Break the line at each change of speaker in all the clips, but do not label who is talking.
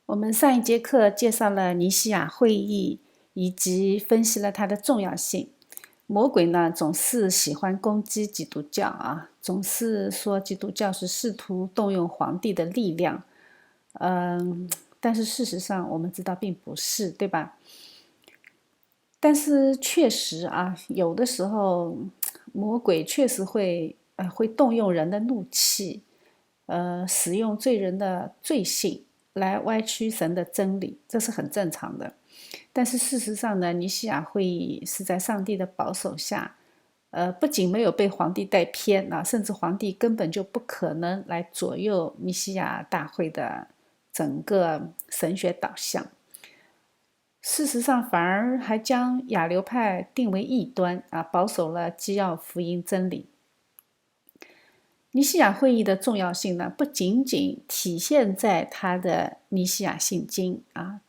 我们上一节课介绍了尼西亚会议，以及分析了它的重要性。魔鬼呢，总是喜欢攻击基督教啊，总是说基督教是试图动用皇帝的力量。但是事实上我们知道并不是，对吧？但是确实啊，有的时候魔鬼确实会动用人的怒气，使用罪人的罪性来歪曲神的真理，这是很正常的。但是事实上呢，尼西亚会议是在上帝的保守下，不仅没有被皇帝带偏啊，甚至皇帝根本就不可能来左右尼西亚大会的整个神学导向。事实上，反而还将亚流派定为异端啊，保守了基要福音真理。尼西亚会议的重要性呢，不仅仅体现在它的尼西亚信经啊，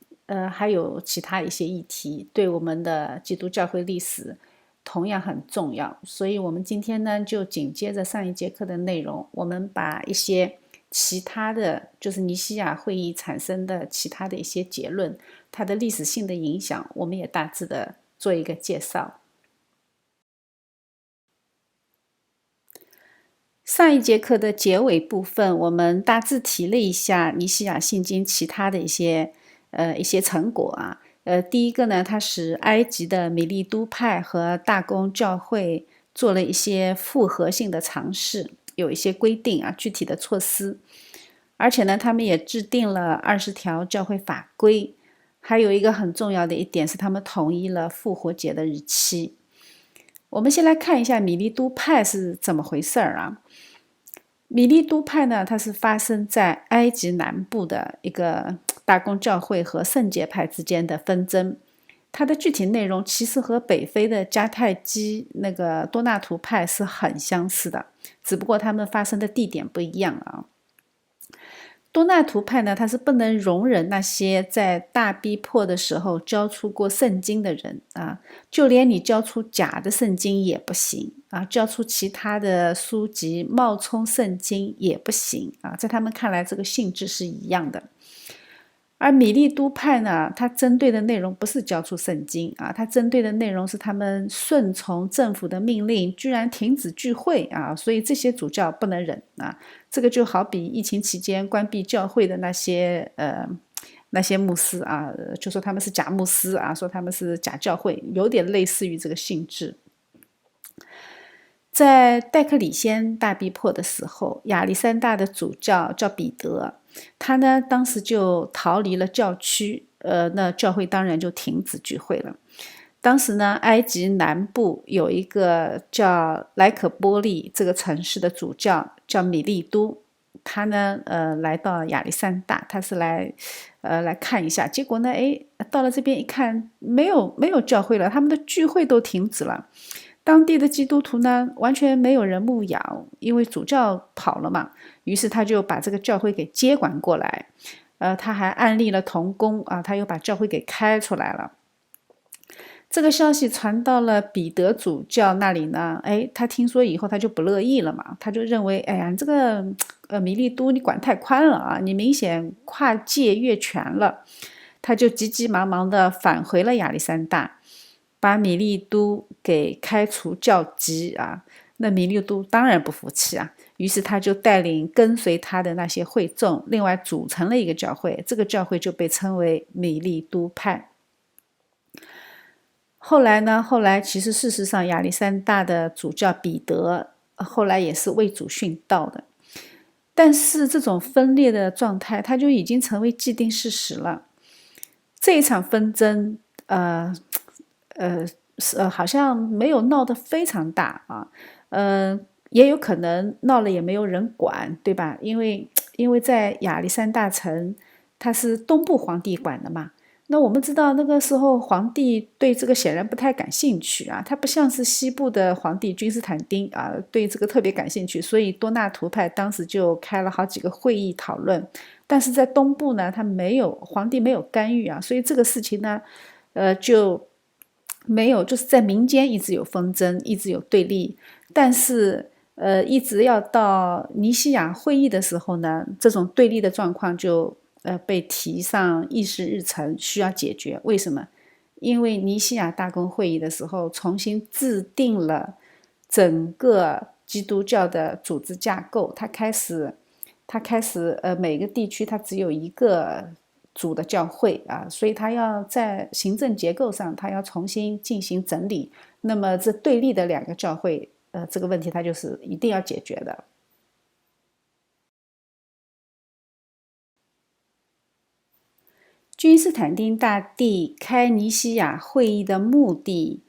还有其他一些议题，对我们的基督教会历史同样很重要。所以，我们今天呢，就紧接着上一节课的内容，我们把一些其他的就是尼西亚会议产生的其他的一些结论，它的历史性的影响，我们也大致的做一个介绍。上一节课的结尾部分，我们大致提了一下尼西亚信经其他的一些成果啊。第一个呢，它使埃及的米利都派和大公教会做了一些复合性的尝试，有一些规定啊，具体的措施。而且呢，他们也制定了20条教会法规。还有一个很重要的一点是，他们统一了复活节的日期。我们先来看一下米利都派是怎么回事啊？米利都派呢，它是发生在埃及南部的一个大公教会和圣洁派之间的纷争。它的具体内容其实和北非的迦太基那个多纳图派是很相似的，只不过他们发生的地点不一样啊。多纳图派呢，它是不能容忍那些在大逼迫的时候交出过圣经的人啊，就连你交出假的圣经也不行啊，交出其他的书籍冒充圣经也不行啊，在他们看来，这个性质是一样的。而米利都派呢，它针对的内容不是交出圣经啊，它针对的内容是他们顺从政府的命令，居然停止聚会啊，所以这些主教不能忍啊。这个就好比疫情期间关闭教会的那些牧师啊，就说他们是假牧师啊，说他们是假教会，有点类似于这个性质。在戴克里先大逼迫的时候，亚历山大的主教叫彼得，他呢当时就逃离了教区，那教会当然就停止聚会了。当时呢，埃及南部有一个叫莱可波利这个城市的主教叫米利都，他呢来到亚历山大，他是来看一下，结果呢，到了这边一看，没有教会了，他们的聚会都停止了。当地的基督徒呢，完全没有人牧养，因为主教跑了嘛，于是他就把这个教会给接管过来。他还案例了童工啊，他又把教会给开出来了。这个消息传到了彼得主教那里呢，他听说以后他就不乐意了嘛，他就认为，这个米利都你管太宽了啊，你明显跨界越权了，他就急急忙忙的返回了亚历山大。把米利都给开除教籍啊，那米利都当然不服气啊，于是他就带领跟随他的那些会众，另外组成了一个教会，这个教会就被称为米利都派。后来其实事实上亚历山大的主教彼得后来也是为主殉道的，但是这种分裂的状态，它就已经成为既定事实了。这一场纷争，好像没有闹得非常大啊，也有可能闹了也没有人管，对吧？因为在亚历山大城，它是东部皇帝管的嘛。那我们知道那个时候皇帝对这个显然不太感兴趣啊，他不像是西部的皇帝君士坦丁啊，对这个特别感兴趣，所以多纳图派当时就开了好几个会议讨论。但是在东部呢，皇帝没有干预啊，所以这个事情呢，就没有，就是在民间一直有纷争，一直有对立，但是一直要到尼西亚会议的时候呢，这种对立的状况就被提上议事日程，需要解决。为什么？因为尼西亚大公会议的时候重新制定了整个基督教的组织架构，它开始每个地区它只有一个主的教会啊，所以它要在行政结构上它要重新进行整理。那么这对立的两个教会，这个问题它就是一定要解决的。君士坦丁大帝开尼西亚会议的目的，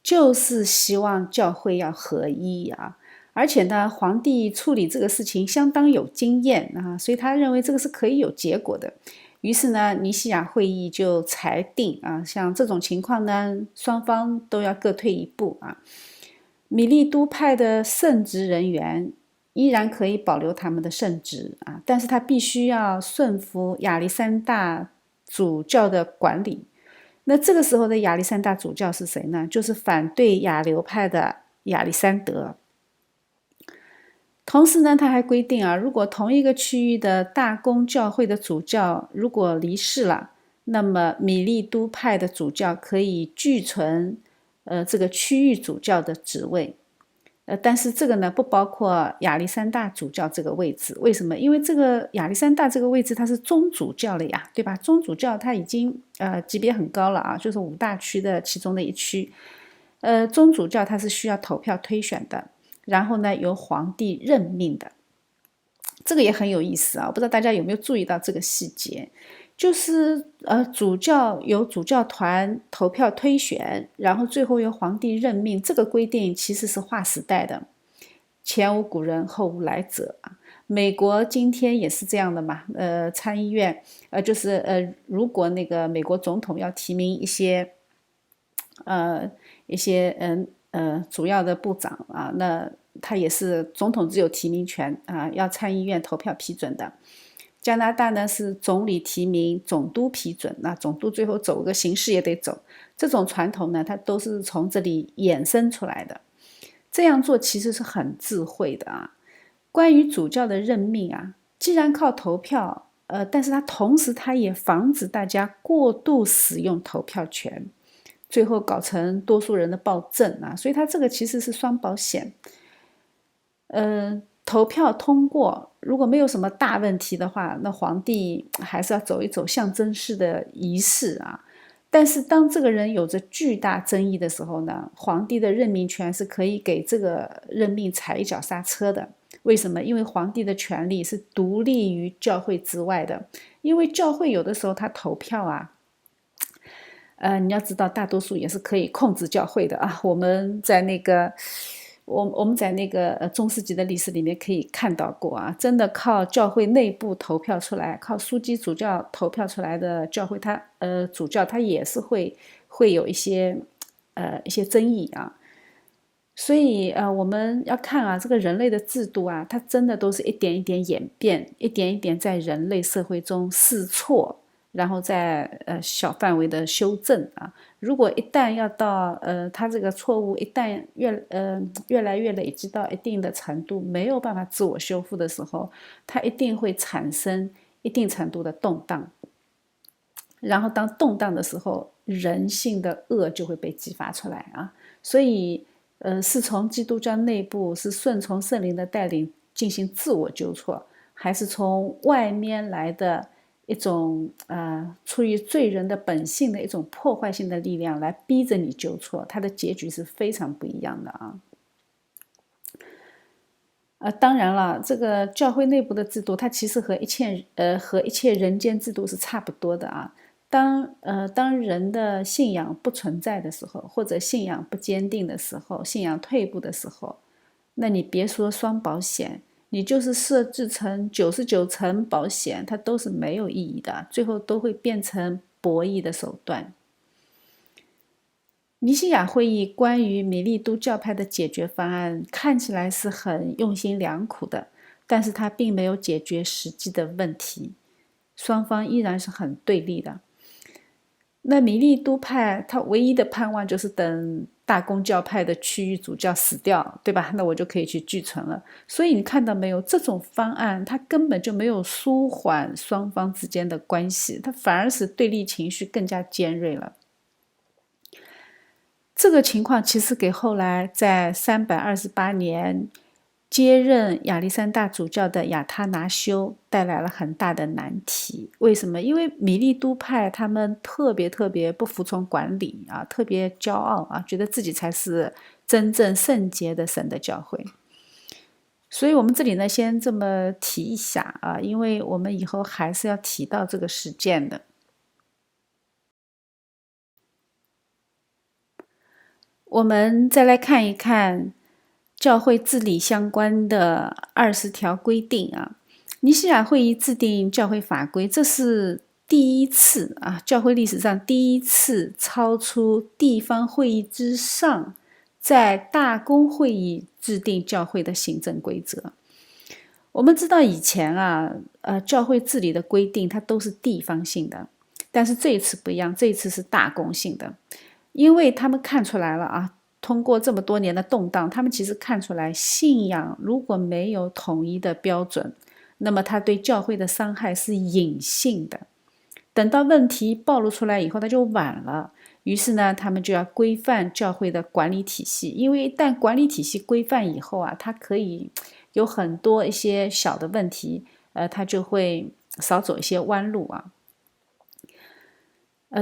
就是希望教会要合一啊。而且呢，皇帝处理这个事情相当有经验啊，所以他认为这个是可以有结果的。于是呢，尼西亚会议就裁定啊，像这种情况呢，双方都要各退一步啊。米利都派的圣职人员依然可以保留他们的圣职啊，但是他必须要顺服亚历山大主教的管理。那这个时候的亚历山大主教是谁呢？就是反对亚流派的亚历山德。同时呢，他还规定啊，如果同一个区域的大公教会的主教如果离世了，那么米利都派的主教可以据存这个区域主教的职位。但是这个呢不包括亚历山大主教这个位置。为什么？因为这个亚历山大这个位置它是宗主教了呀，对吧？宗主教他已经级别很高了啊，就是5大区的其中的一区。宗主教他是需要投票推选的，然后呢由皇帝任命的。这个也很有意思啊，不知道大家有没有注意到这个细节？就是主教由主教团投票推选，然后最后由皇帝任命。这个规定其实是划时代的，前无古人后无来者啊。美国今天也是这样的嘛，参议院如果那个美国总统要提名一些主要的部长啊，那他也是总统只有提名权啊，要参议院投票批准的。加拿大呢是总理提名，总督批准，那总督最后走个形式也得走。这种传统呢，它都是从这里衍生出来的。这样做其实是很智慧的啊。关于主教的任命啊，既然靠投票，但是它同时它也防止大家过度使用投票权，最后搞成多数人的暴政啊。所以它这个其实是双保险。投票通过，如果没有什么大问题的话，那皇帝还是要走一走象征式的仪式啊。但是当这个人有着巨大争议的时候呢，皇帝的任命权是可以给这个任命踩一脚刹车的。为什么？因为皇帝的权力是独立于教会之外的。因为教会有的时候他投票啊，你要知道大多数也是可以控制教会的啊。我们在那个中世纪的历史里面可以看到过啊，真的靠教会内部投票出来，靠枢机主教投票出来的教会，主教他也是会有一些争议啊。所以我们要看啊，这个人类的制度啊，它真的都是一点一点演变，一点一点在人类社会中试错，然后再小范围的修正啊。如果一旦要到它这个错误一旦越来越累积到一定的程度，没有办法自我修复的时候，它一定会产生一定程度的动荡。然后当动荡的时候，人性的恶就会被激发出来啊。所以是从基督教内部是顺从圣灵的带领进行自我纠错，还是从外面来的一种出于罪人的本性的一种破坏性的力量来逼着你纠错，它的结局是非常不一样的啊。当然了，这个教会内部的制度，它其实和一切人间制度是差不多的啊。当人的信仰不存在的时候，或者信仰不坚定的时候，信仰退步的时候，那你别说双保险，你就是设置成99层保险，它都是没有意义的，最后都会变成博弈的手段。尼西亚会议关于米利都教派的解决方案看起来是很用心良苦的，但是它并没有解决实际的问题，双方依然是很对立的。那米利都派他唯一的盼望就是等大公教派的区域主教死掉，对吧？那我就可以去据存了。所以你看到没有，这种方案它根本就没有舒缓双方之间的关系，它反而使对立情绪更加尖锐了。这个情况其实给后来在328年接任亚历山大主教的亚他拿修带来了很大的难题。为什么？因为米利都派他们特别不服从管理啊，特别骄傲啊，觉得自己才是真正圣洁的神的教会。所以我们这里呢，先这么提一下啊，因为我们以后还是要提到这个事件的。我们再来看一看教会治理相关的20条规定啊。尼西亚会议制定教会法规，这是第一次啊，教会历史上第一次超出地方会议之上，在大公会议制定教会的行政规则。我们知道以前啊，教会治理的规定它都是地方性的，但是这一次不一样，这一次是大公性的。因为他们看出来了啊，通过这么多年的动荡，他们其实看出来，信仰如果没有统一的标准，那么它对教会的伤害是隐性的。等到问题暴露出来以后，它就晚了。于是呢，他们就要规范教会的管理体系，因为一旦管理体系规范以后啊，它可以有很多一些小的问题，它就会少走一些弯路啊。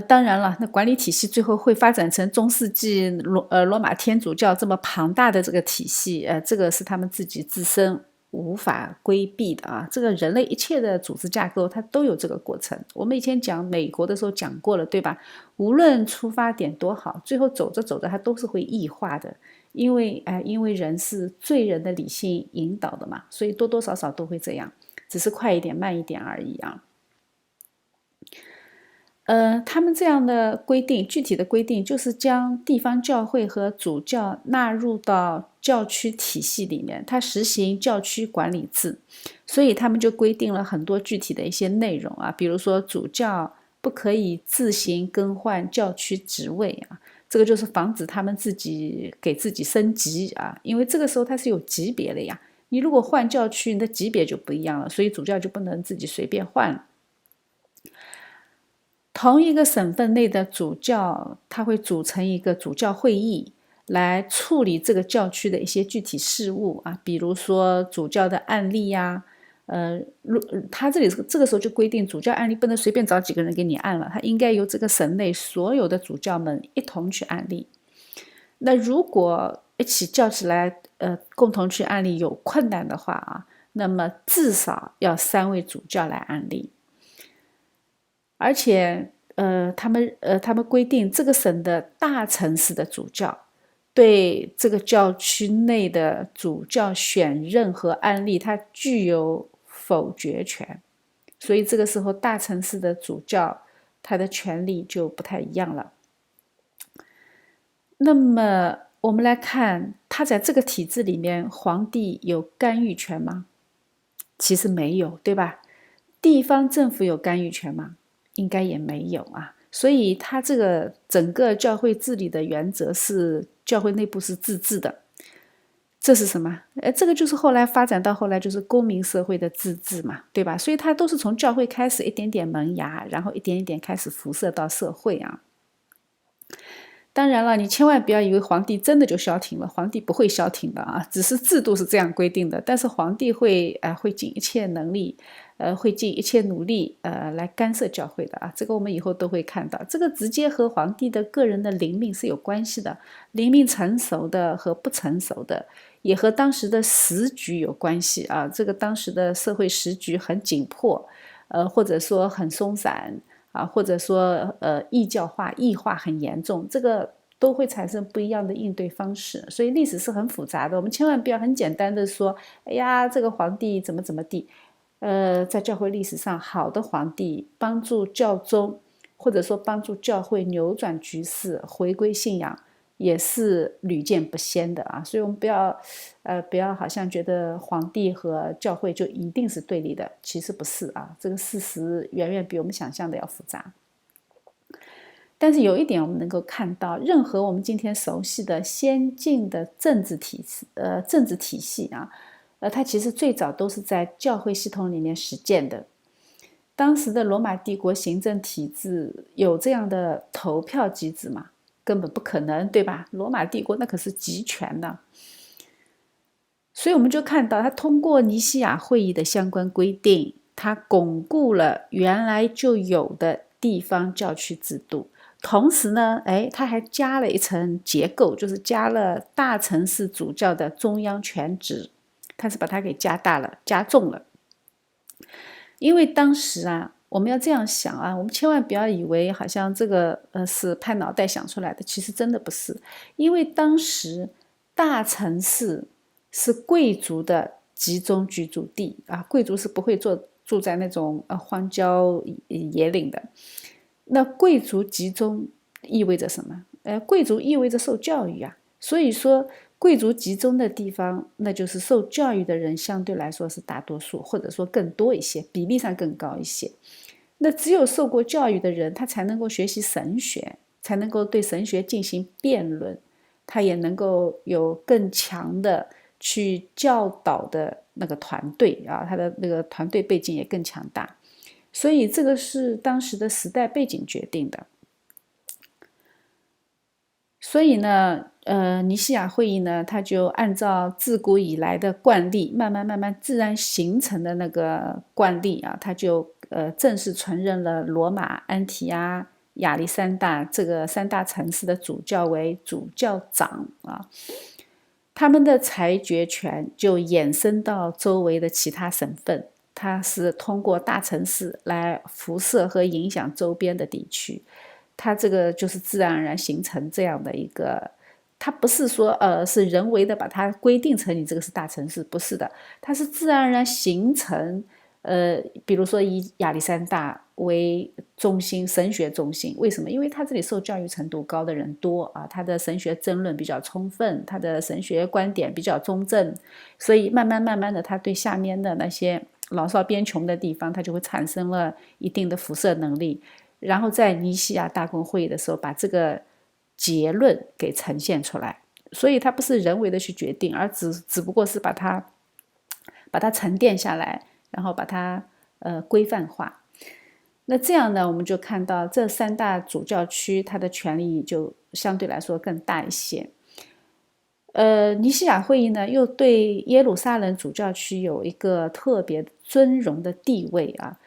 当然了，那管理体系最后会发展成中世纪罗马天主教这么庞大的这个体系，这个是他们自己自身无法规避的啊。这个人类一切的组织架构，它都有这个过程。我们以前讲美国的时候讲过了，对吧？无论出发点多好，最后走着走着，它都是会异化的，因为人是罪人的理性引导的嘛，所以多多少少都会这样，只是快一点慢一点而已啊。他们这样的规定，具体的规定就是将地方教会和主教纳入到教区体系里面，它实行教区管理制，所以他们就规定了很多具体的一些内容啊，比如说主教不可以自行更换教区职位啊，这个就是防止他们自己给自己升级啊，因为这个时候它是有级别的呀，你如果换教区，你的级别就不一样了，所以主教就不能自己随便换了。同一个省份内的主教，他会组成一个主教会议，来处理这个教区的一些具体事务啊，比如说主教的案例呀，他这个时候就规定，主教案例不能随便找几个人给你案了，他应该由这个省内所有的主教们一同去案例。那如果一起叫起来，共同去案例有困难的话啊，那么至少要3位主教来案例。而且，他们规定这个省的大城市的主教对这个教区内的主教选任和案例，他具有否决权。所以这个时候，大城市的主教他的权利就不太一样了。那么我们来看，他在这个体制里面，皇帝有干预权吗？其实没有，对吧？地方政府有干预权吗？应该也没有啊。所以他这个整个教会治理的原则是教会内部是自治的。这是什么？这个就是后来发展到后来就是公民社会的自治嘛，对吧？所以它都是从教会开始一点点萌芽，然后一点一点开始辐射到社会啊。当然了，你千万不要以为皇帝真的就消停了，皇帝不会消停的啊，只是制度是这样规定的。但是皇帝会尽一切能力，会尽一切努力，来干涉教会的啊。这个我们以后都会看到，这个直接和皇帝的个人的灵命是有关系的，灵命成熟的和不成熟的，也和当时的时局有关系啊。这个当时的社会时局很紧迫，或者说很松散。或者说异教化、异化很严重，这个都会产生不一样的应对方式。所以历史是很复杂的，我们千万不要很简单的说，哎呀，这个皇帝怎么地。在教会历史上，好的皇帝帮助教宗，或者说帮助教会扭转局势、回归信仰，也是屡见不鲜的啊。所以我们不要好像觉得皇帝和教会就一定是对立的，其实不是啊。这个事实远远比我们想象的要复杂。但是有一点我们能够看到，任何我们今天熟悉的先进的政治体系啊，它其实最早都是在教会系统里面实践的。当时的罗马帝国行政体制有这样的投票机制吗？根本不可能，对吧？罗马帝国那可是集权的。所以我们就看到，他通过尼西亚会议的相关规定，他巩固了原来就有的地方教区制度。同时呢，他还加了一层结构，就是加了大城市主教的中央权职，他是把它给加大了、加重了。因为当时啊，我们要这样想啊，我们千万不要以为好像这个是拍脑袋想出来的，其实真的不是。因为当时大城市是贵族的集中居住地啊，贵族是不会住在那种荒郊野岭的。那贵族集中意味着什么？贵族意味着受教育啊，所以说贵族集中的地方，那就是受教育的人相对来说是大多数，或者说更多一些，比例上更高一些。那只有受过教育的人，他才能够学习神学，才能够对神学进行辩论，他也能够有更强的去教导的那个团队啊，他的那个团队背景也更强大。所以这个是当时的时代背景决定的。所以呢，尼西亚会议呢，它就按照自古以来的惯例，慢慢自然形成的那个惯例啊，它就正式承认了罗马、安提阿、亚历山大这个3大城市的主教为主教长啊，他们的裁决权就延伸到周围的其他省份。它是通过大城市来辐射和影响周边的地区，它这个就是自然而然形成这样的一个，它不是说是人为的把它规定成你这个是大城市，不是的，它是自然而然形成。比如说以亚历山大为中心，神学中心，为什么？因为他这里受教育程度高的人多啊，他的神学争论比较充分，他的神学观点比较中正，所以慢慢的，他对下面的那些老少边穷的地方，它就会产生了一定的辐射能力。然后在尼西亚大公会议的时候，把这个结论给呈现出来。所以它不是人为的去决定，而只不过是把它沉淀下来，然后把它规范化。那这样呢，我们就看到这3大主教区，它的权力就相对来说更大一些。尼西亚会议呢，又对耶路撒冷主教区有一个特别尊荣的地位啊。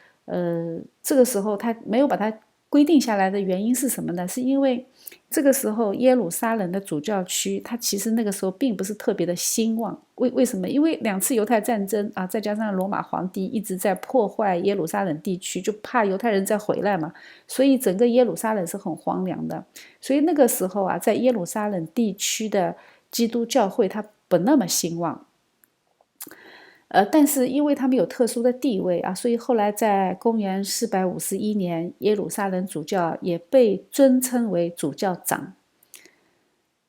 这个时候他没有把它规定下来的原因是什么呢？是因为这个时候耶路撒冷的主教区，它其实那个时候并不是特别的兴旺。为什么？因为2次犹太战争啊，再加上罗马皇帝一直在破坏耶路撒冷地区，就怕犹太人再回来嘛，所以整个耶路撒冷是很荒凉的。所以那个时候啊，在耶路撒冷地区的基督教会它不那么兴旺。但是因为他们有特殊的地位啊，所以后来在公元451年，耶路撒冷主教也被尊称为主教长。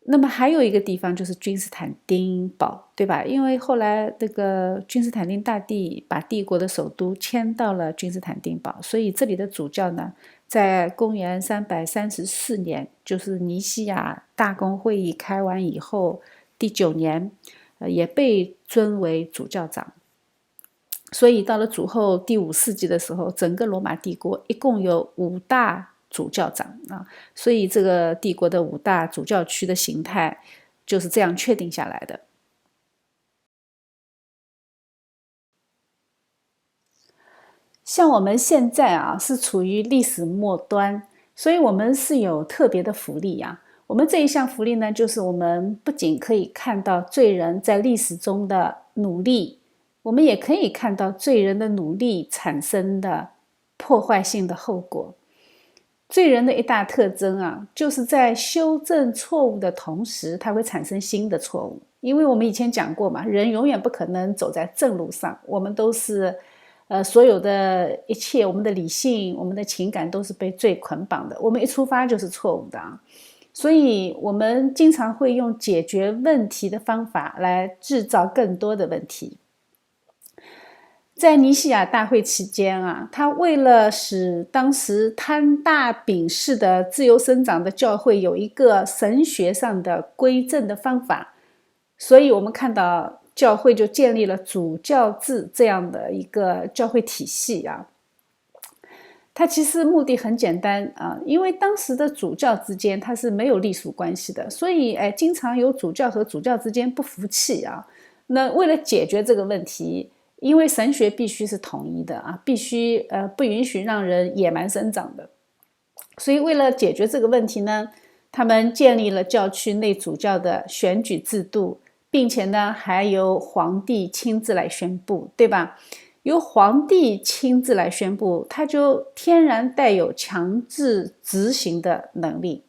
那么还有一个地方就是君士坦丁堡，对吧？因为后来这个君士坦丁大帝把帝国的首都迁到了君士坦丁堡，所以这里的主教呢，在公元334年，就是尼西亚大公会议开完以后第9年，也被尊为主教长。所以到了主后第5世纪的时候，整个罗马帝国一共有5大主教长啊，所以这个帝国的5大主教区的形态就是这样确定下来的。像我们现在啊，是处于历史末端，所以我们是有特别的福利啊。我们这一项福利呢，就是我们不仅可以看到罪人在历史中的努力，我们也可以看到罪人的努力产生的破坏性的后果。罪人的一大特征啊，就是在修正错误的同时，它会产生新的错误。因为我们以前讲过嘛，人永远不可能走在正路上，我们都是所有的一切，我们的理性、我们的情感都是被罪捆绑的。我们一出发就是错误的啊，所以我们经常会用解决问题的方法来制造更多的问题。在尼西亚大会期间啊，他为了使当时摊大饼式的自由生长的教会有一个神学上的归正的方法，所以我们看到教会就建立了主教制这样的一个教会体系啊。它其实目的很简单啊，因为当时的主教之间它是没有隶属关系的，所以经常有主教和主教之间不服气啊。那为了解决这个问题，因为神学必须是统一的啊，必须不允许让人野蛮生长的，所以为了解决这个问题呢，他们建立了教区内主教的选举制度，并且呢还由皇帝亲自来宣布，对吧？由皇帝亲自来宣布，他就天然带有强制执行的能力。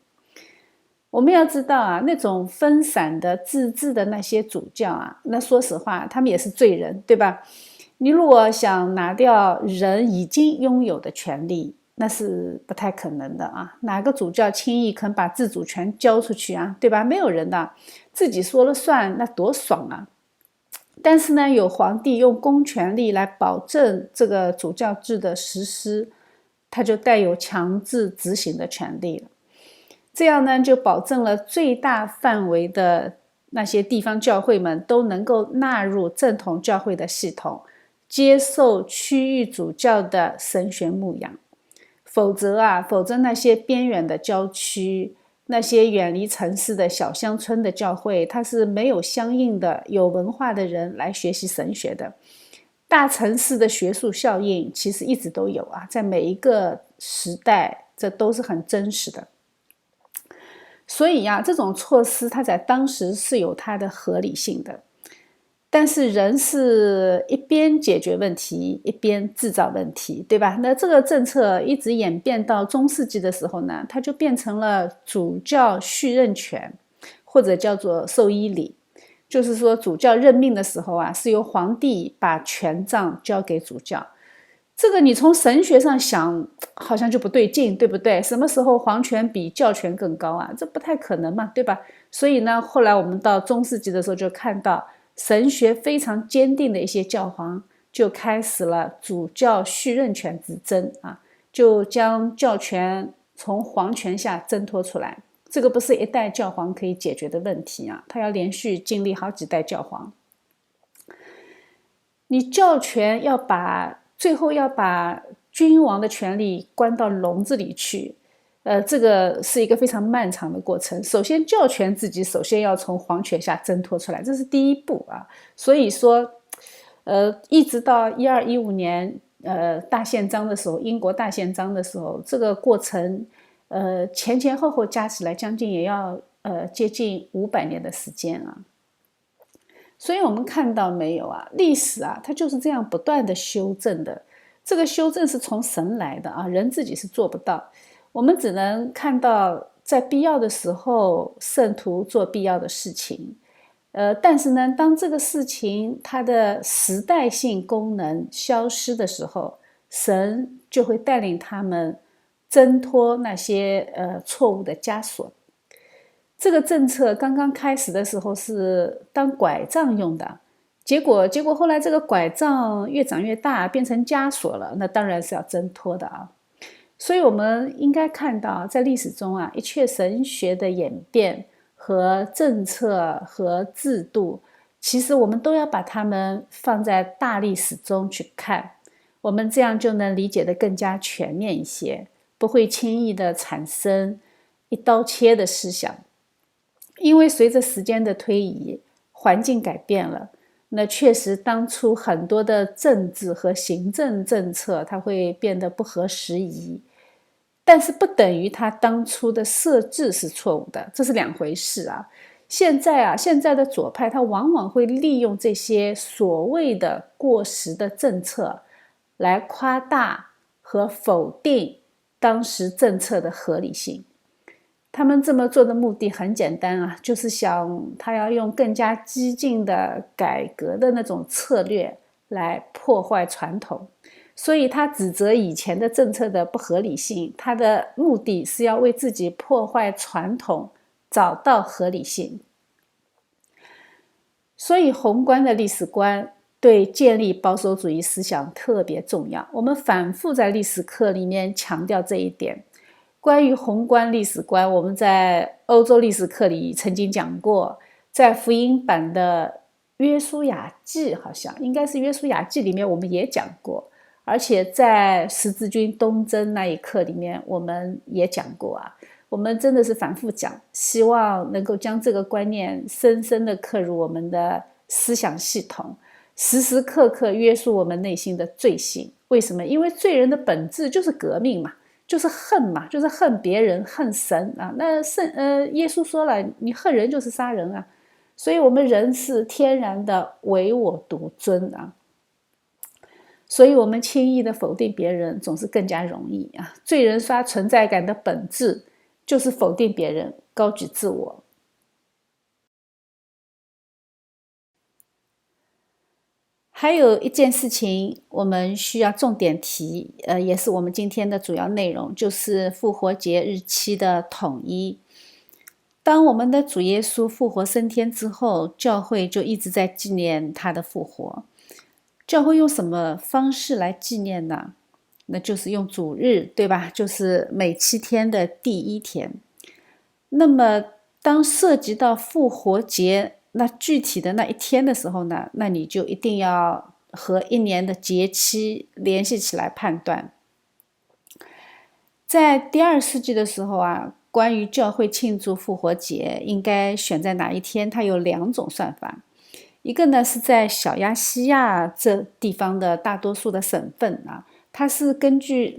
我们要知道啊，那种分散的自治的那些主教啊，那说实话他们也是罪人，对吧？你如果想拿掉人已经拥有的权利，那是不太可能的啊！哪个主教轻易肯把自主权交出去啊？对吧？没有人的，自己说了算，那多爽啊！但是呢，有皇帝用公权力来保证这个主教制的实施，他就带有强制执行的权利了。这样呢，就保证了最大范围的那些地方教会们都能够纳入正统教会的系统，接受区域主教的神学牧养。否则那些边远的郊区，那些远离城市的小乡村的教会，它是没有相应的有文化的人来学习神学的。大城市的学术效应其实一直都有啊，在每一个时代，这都是很真实的。所以这种措施它在当时是有它的合理性的。但是人是一边解决问题一边制造问题，对吧？那这个政策一直演变到中世纪的时候呢，它就变成了主教续任权，或者叫做授衣礼。就是说主教任命的时候是由皇帝把权杖交给主教。这个你从神学上想好像就不对劲，对不对？什么时候皇权比教权更高啊？这不太可能嘛，对吧？所以呢，后来我们到中世纪的时候就看到神学非常坚定的一些教皇就开始了主教续任权之争啊，就将教权从皇权下挣脱出来。这个不是一代教皇可以解决的问题啊，他要连续经历好几代教皇。你教权最后要把君王的权力关到笼子里去，这个是一个非常漫长的过程。首先教权自己首先要从皇权下挣脱出来，这是第一步啊。所以说一直到1215年大宪章的时候，英国大宪章的时候，这个过程前后加起来将近也要接近500年的时间啊。所以我们看到没有历史它就是这样不断的修正的。这个修正是从神来的人自己是做不到。我们只能看到在必要的时候圣徒做必要的事情，但是呢，当这个事情它的时代性功能消失的时候，神就会带领他们挣脱那些错误的枷锁。这个政策刚刚开始的时候是当拐杖用的，结果后来这个拐杖越长越大，变成枷锁了，那当然是要挣脱的所以我们应该看到在历史中一切神学的演变和政策和制度，其实我们都要把它们放在大历史中去看，我们这样就能理解得更加全面一些，不会轻易的产生一刀切的思想。因为随着时间的推移，环境改变了，那确实当初很多的政治和行政政策它会变得不合时宜，但是不等于它当初的设置是错误的，这是两回事现在的左派它往往会利用这些所谓的过时的政策来夸大和否定当时政策的合理性。他们这么做的目的很简单就是想他要用更加激进的改革的那种策略来破坏传统，所以他指责以前的政策的不合理性，他的目的是要为自己破坏传统找到合理性。所以宏观的历史观对建立保守主义思想特别重要。我们反复在历史课里面强调这一点。关于宏观历史观，我们在欧洲历史课里曾经讲过，在福音版的约书亚记，好像应该是约书亚记里面我们也讲过，而且在十字军东征那一课里面我们也讲过啊。我们真的是反复讲，希望能够将这个观念深深地刻入我们的思想系统，时时刻刻约束我们内心的罪性。为什么？因为罪人的本质就是革命嘛，就是恨嘛，就是恨别人，恨神啊。那耶稣说了，你恨人就是杀人啊。所以我们人是天然的唯我独尊啊。所以我们轻易的否定别人总是更加容易啊。罪人刷存在感的本质就是否定别人，高举自我。还有一件事情我们需要重点提，也是我们今天的主要内容，就是复活节日期的统一。当我们的主耶稣复活升天之后，教会就一直在纪念他的复活。教会用什么方式来纪念呢？那就是用主日，对吧？就是每7天的第1天。那么当涉及到复活节那具体的那一天的时候呢，那你就一定要和1年的节期联系起来判断。在第2世纪的时候啊，关于教会庆祝复活节应该选在哪一天，它有2种算法。一个呢是在小亚细亚这地方的大多数的省份啊，它是根据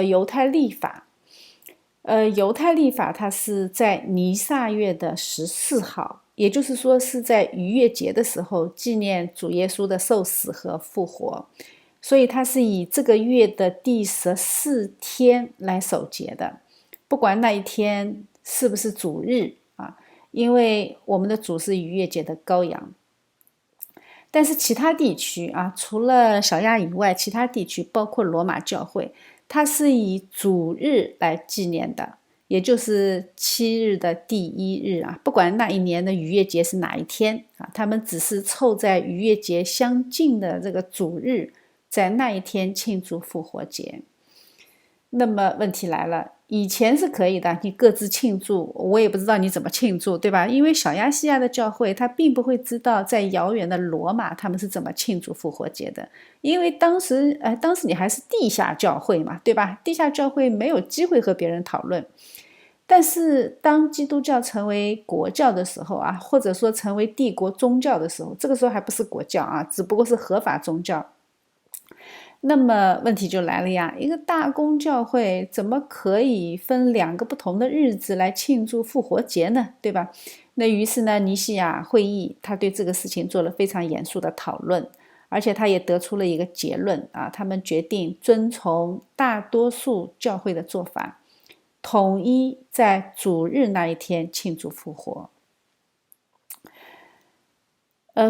犹太历法。犹太历法它是在尼撒月的14号，也就是说是在逾越节的时候纪念主耶稣的受死和复活，所以它是以这个月的第14天来守节的，不管那一天是不是主日啊，因为我们的主是逾越节的羔羊。但是其他地区啊，除了小亚以外，其他地区包括罗马教会，它是以主日来纪念的，也就是7日的第1日啊。不管那一年的逾越节是哪一天啊，他们只是凑在逾越节相近的这个主日，在那一天庆祝复活节。那么问题来了，以前是可以的，你各自庆祝，我也不知道你怎么庆祝，对吧？因为小亚细亚的教会他并不会知道在遥远的罗马他们是怎么庆祝复活节的，因为当时你还是地下教会嘛，对吧？地下教会没有机会和别人讨论。但是当基督教成为国教的时候啊，或者说成为帝国宗教的时候，这个时候还不是国教啊，只不过是合法宗教。那么问题就来了呀，一个大公教会怎么可以分2个不同的日子来庆祝复活节呢？对吧？那于是呢，尼西亚会议他对这个事情做了非常严肃的讨论，而且他也得出了一个结论啊，他们决定遵从大多数教会的做法，统一在主日那一天庆祝复活。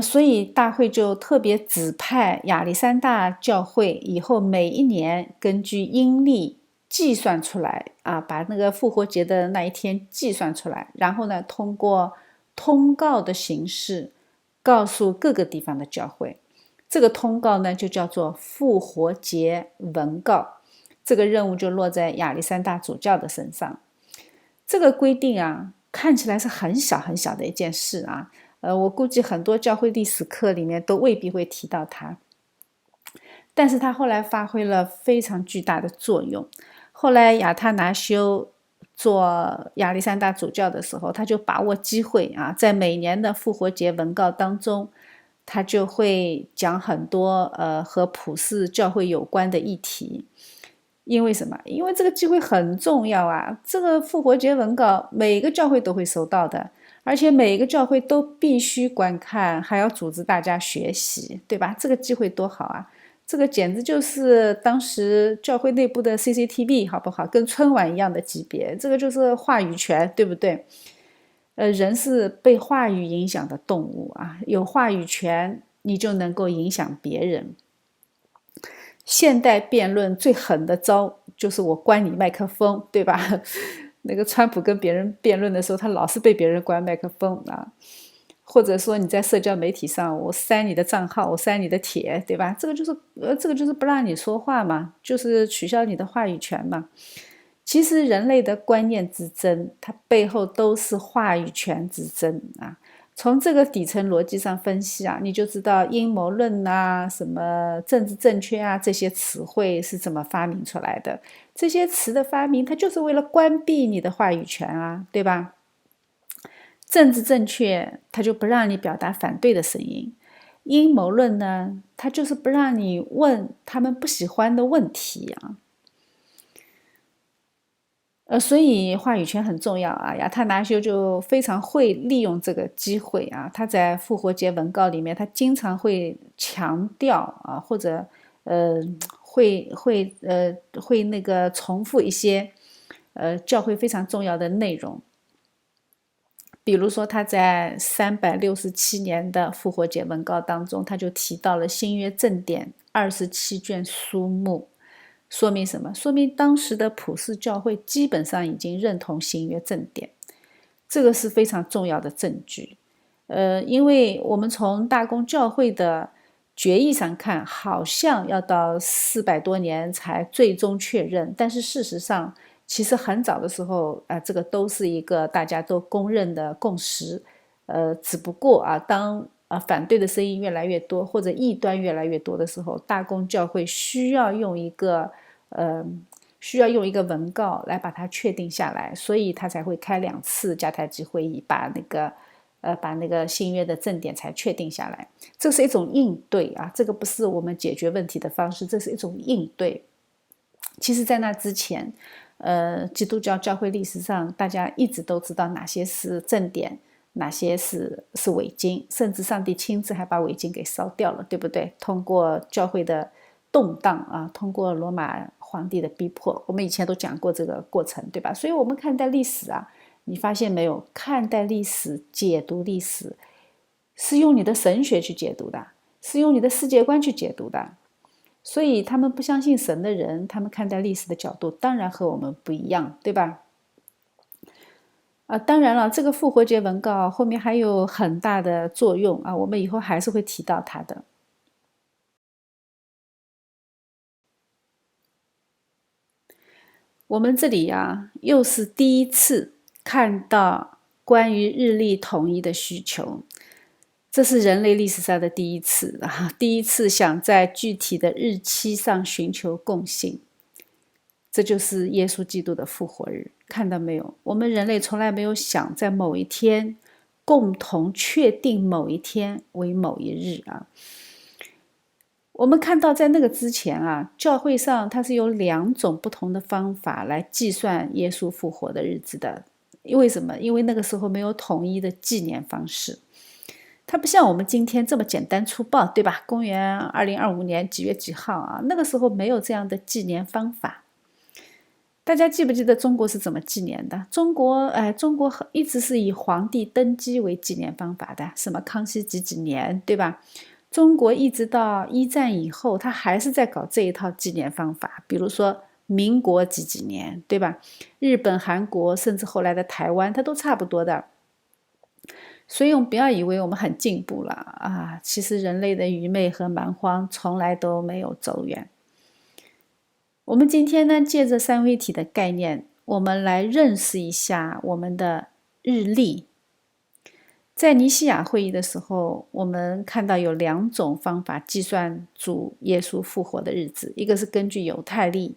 所以大会就特别指派亚历山大教会以后每1年根据阴历计算出来啊，把那个复活节的那一天计算出来，然后呢，通过通告的形式告诉各个地方的教会。这个通告呢，就叫做复活节文告。这个任务就落在亚历山大主教的身上。这个规定啊，看起来是很小很小的一件事啊。我估计很多教会历史课里面都未必会提到它，但是它后来发挥了非常巨大的作用。后来亚他拿修做亚历山大主教的时候，他就把握机会啊，在每年的复活节文告当中，他就会讲很多和普世教会有关的议题。因为什么？因为这个机会很重要啊！这个复活节文告每个教会都会收到的，而且每个教会都必须观看，还要组织大家学习，对吧？这个机会多好啊！这个简直就是当时教会内部的 CCTV， 好不好？跟春晚一样的级别，这个就是话语权，对不对？人是被话语影响的动物啊，有话语权，你就能够影响别人。现代辩论最狠的招就是我关你麦克风，对吧？那个川普跟别人辩论的时候，他老是被别人关麦克风啊。或者说你在社交媒体上，我删你的账号，我删你的帖，对吧？这个就是不让你说话嘛，就是取消你的话语权嘛。其实人类的观念之争，它背后都是话语权之争啊。从这个底层逻辑上分析啊，你就知道阴谋论啊、什么政治正确啊这些词汇是怎么发明出来的。这些词的发明，它就是为了关闭你的话语权啊，对吧？政治正确，它就不让你表达反对的声音；阴谋论呢，它就是不让你问他们不喜欢的问题啊。所以话语权很重要啊。亚特拿修就非常会利用这个机会啊，他在复活节文告里面，他经常会强调啊，或者呃会那个重复一些教会非常重要的内容。比如说他在367年的复活节文告当中，他就提到了新约正典27卷书目。说明什么？说明当时的普世教会基本上已经认同新约正典，这个是非常重要的证据。因为我们从大公教会的决议上看，好像要到400多年才最终确认，但是事实上，其实很早的时候，这个都是一个大家都公认的共识。只不过当反对的声音越来越多，或者异端越来越多的时候，大公教会需要用一个文告来把它确定下来，所以他才会开2次加太基会议，把那个新约的正典才确定下来。这是一种应对啊，这个不是我们解决问题的方式，这是一种应对。其实在那之前基督教教会历史上大家一直都知道哪些是正典，哪些是伪经，甚至上帝亲自还把伪经给烧掉了，对不对？通过教会的动荡啊，通过罗马皇帝的逼迫，我们以前都讲过这个过程，对吧？所以我们看待历史啊，你发现没有？看待历史、解读历史，是用你的神学去解读的，是用你的世界观去解读的。所以他们不相信神的人，他们看待历史的角度当然和我们不一样，对吧？当然了，这个复活节文告后面还有很大的作用啊，我们以后还是会提到它的。我们这里又是第一次看到关于日历统一的需求，这是人类历史上的第一次第一次想在具体的日期上寻求共性。这就是耶稣基督的复活日，看到没有？我们人类从来没有想在某一天共同确定某一天为某一日啊。我们看到在那个之前教会上它是有2种不同的方法来计算耶稣复活的日子的。为什么？因为那个时候没有统一的纪年方式，它不像我们今天这么简单粗暴，对吧？公元2025年几月几号那个时候没有这样的纪年方法。大家记不记得中国是怎么纪年的？中国一直是以皇帝登基为纪年方法的，什么康熙几几年，对吧？中国一直到1战以后，他还是在搞这一套纪年方法，比如说民国几几年，对吧？日本、韩国，甚至后来的台湾，它都差不多的。所以我们不要以为我们很进步了其实人类的愚昧和蛮荒从来都没有走远。我们今天呢，借着三位一体的概念，我们来认识一下我们的日历。在尼西亚会议的时候，我们看到有2种方法计算主耶稣复活的日子，一个是根据犹太历，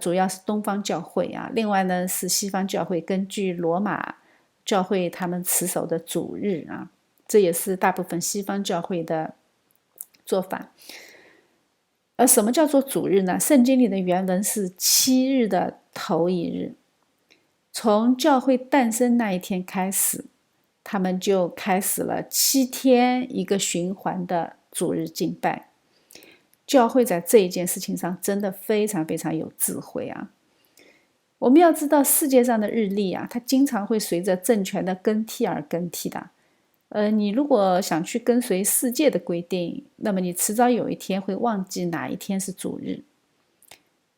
主要是东方教会另外呢是西方教会根据罗马教会他们持守的主日这也是大部分西方教会的做法。而什么叫做主日呢？圣经里的原文是7日的头一日，从教会诞生那一天开始，他们就开始了7天一个循环的主日敬拜。教会在这一件事情上真的非常非常有智慧我们要知道世界上的日历它经常会随着政权的更替而更替的。你如果想去跟随世界的规定，那么你迟早有一天会忘记哪一天是主日。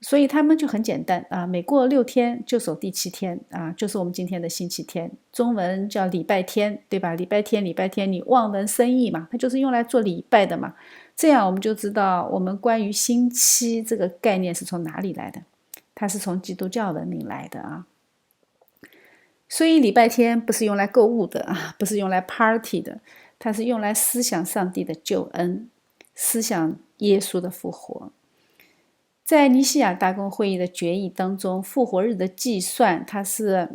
所以他们就很简单啊，每过6天就守第7天啊，就是我们今天的星期天，中文叫礼拜天，对吧？礼拜天，礼拜天，你望文生义嘛，它就是用来做礼拜的嘛。这样我们就知道我们关于星期这个概念是从哪里来的，它是从基督教文明来的啊。所以礼拜天不是用来购物的啊，不是用来 party 的，它是用来思想上帝的救恩，思想耶稣的复活。在尼西亚大公会议的决议当中，复活日的计算，它是，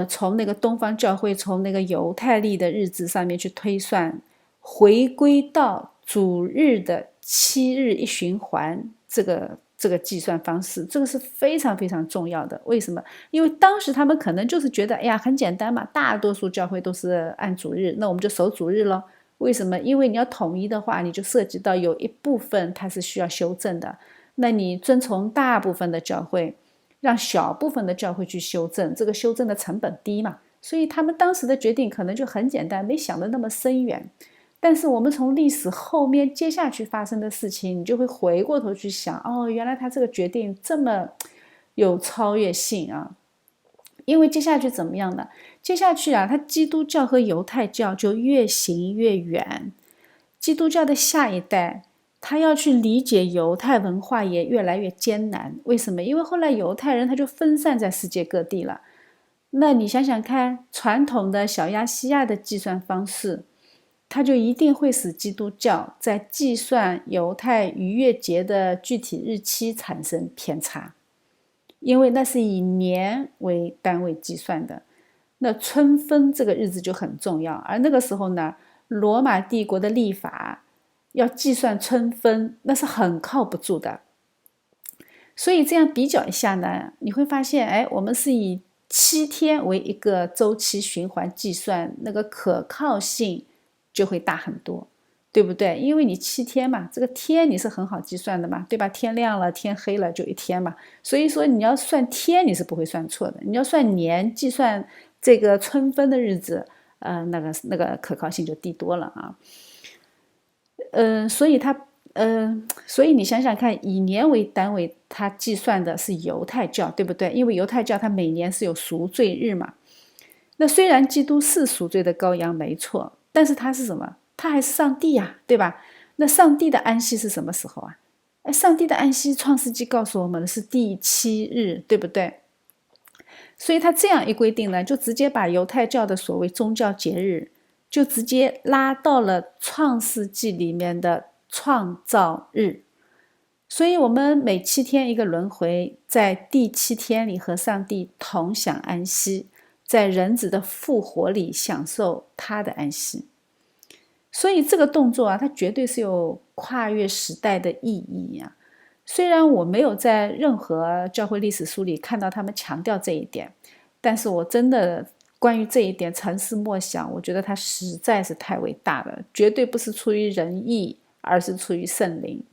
从那个东方教会从那个犹太历的日子上面去推算，回归到主日的7日一循环这个计算方式，这个是非常非常重要的。为什么？因为当时他们可能就是觉得，哎呀，很简单嘛，大多数教会都是按主日，那我们就守主日咯。为什么？因为你要统一的话，你就涉及到有一部分它是需要修正的。那你遵从大部分的教会，让小部分的教会去修正，这个修正的成本低嘛。所以他们当时的决定可能就很简单，没想的那么深远。但是我们从历史后面接下去发生的事情，你就会回过头去想，哦，原来他这个决定这么有超越性啊。因为接下去怎么样呢？接下去啊，他基督教和犹太教就越行越远。基督教的下一代，他要去理解犹太文化也越来越艰难。为什么？因为后来犹太人他就分散在世界各地了。那你想想看，传统的小亚细亚的计算方式，它就一定会使基督教在计算犹太逾越节的具体日期产生偏差。因为那是以年为单位计算的，那春分这个日子就很重要。而那个时候呢，罗马帝国的历法要计算春分，那是很靠不住的。所以这样比较一下呢，你会发现，哎，我们是以7天为一个周期循环计算，那个可靠性就会大很多。对不对？因为你7天嘛，这个天你是很好计算的嘛，对吧？天亮了，天黑了就一天嘛，所以说你要算天你是不会算错的。你要算年，计算这个春分的日子，那个可靠性就低多了啊。所以你想想看，以年为单位，它计算的是犹太教，对不对？因为犹太教它每年是有赎罪日嘛。那虽然基督是赎罪的羔羊，没错，但是他是什么？他还是上帝呀，对吧？那上帝的安息是什么时候啊？上帝的安息，创世纪告诉我们的是第7日，对不对？所以他这样一规定呢，就直接把犹太教的所谓宗教节日，就直接拉到了创世纪里面的创造日。所以我们每7天一个轮回，在第7天里和上帝同享安息，在人子的复活里享受他的安息。所以这个动作啊，它绝对是有跨越时代的意义啊。虽然我没有在任何教会历史书里看到他们强调这一点，但是我真的关于这一点沉思默想，我觉得它实在是太伟大了，绝对不是出于人意，而是出于圣灵。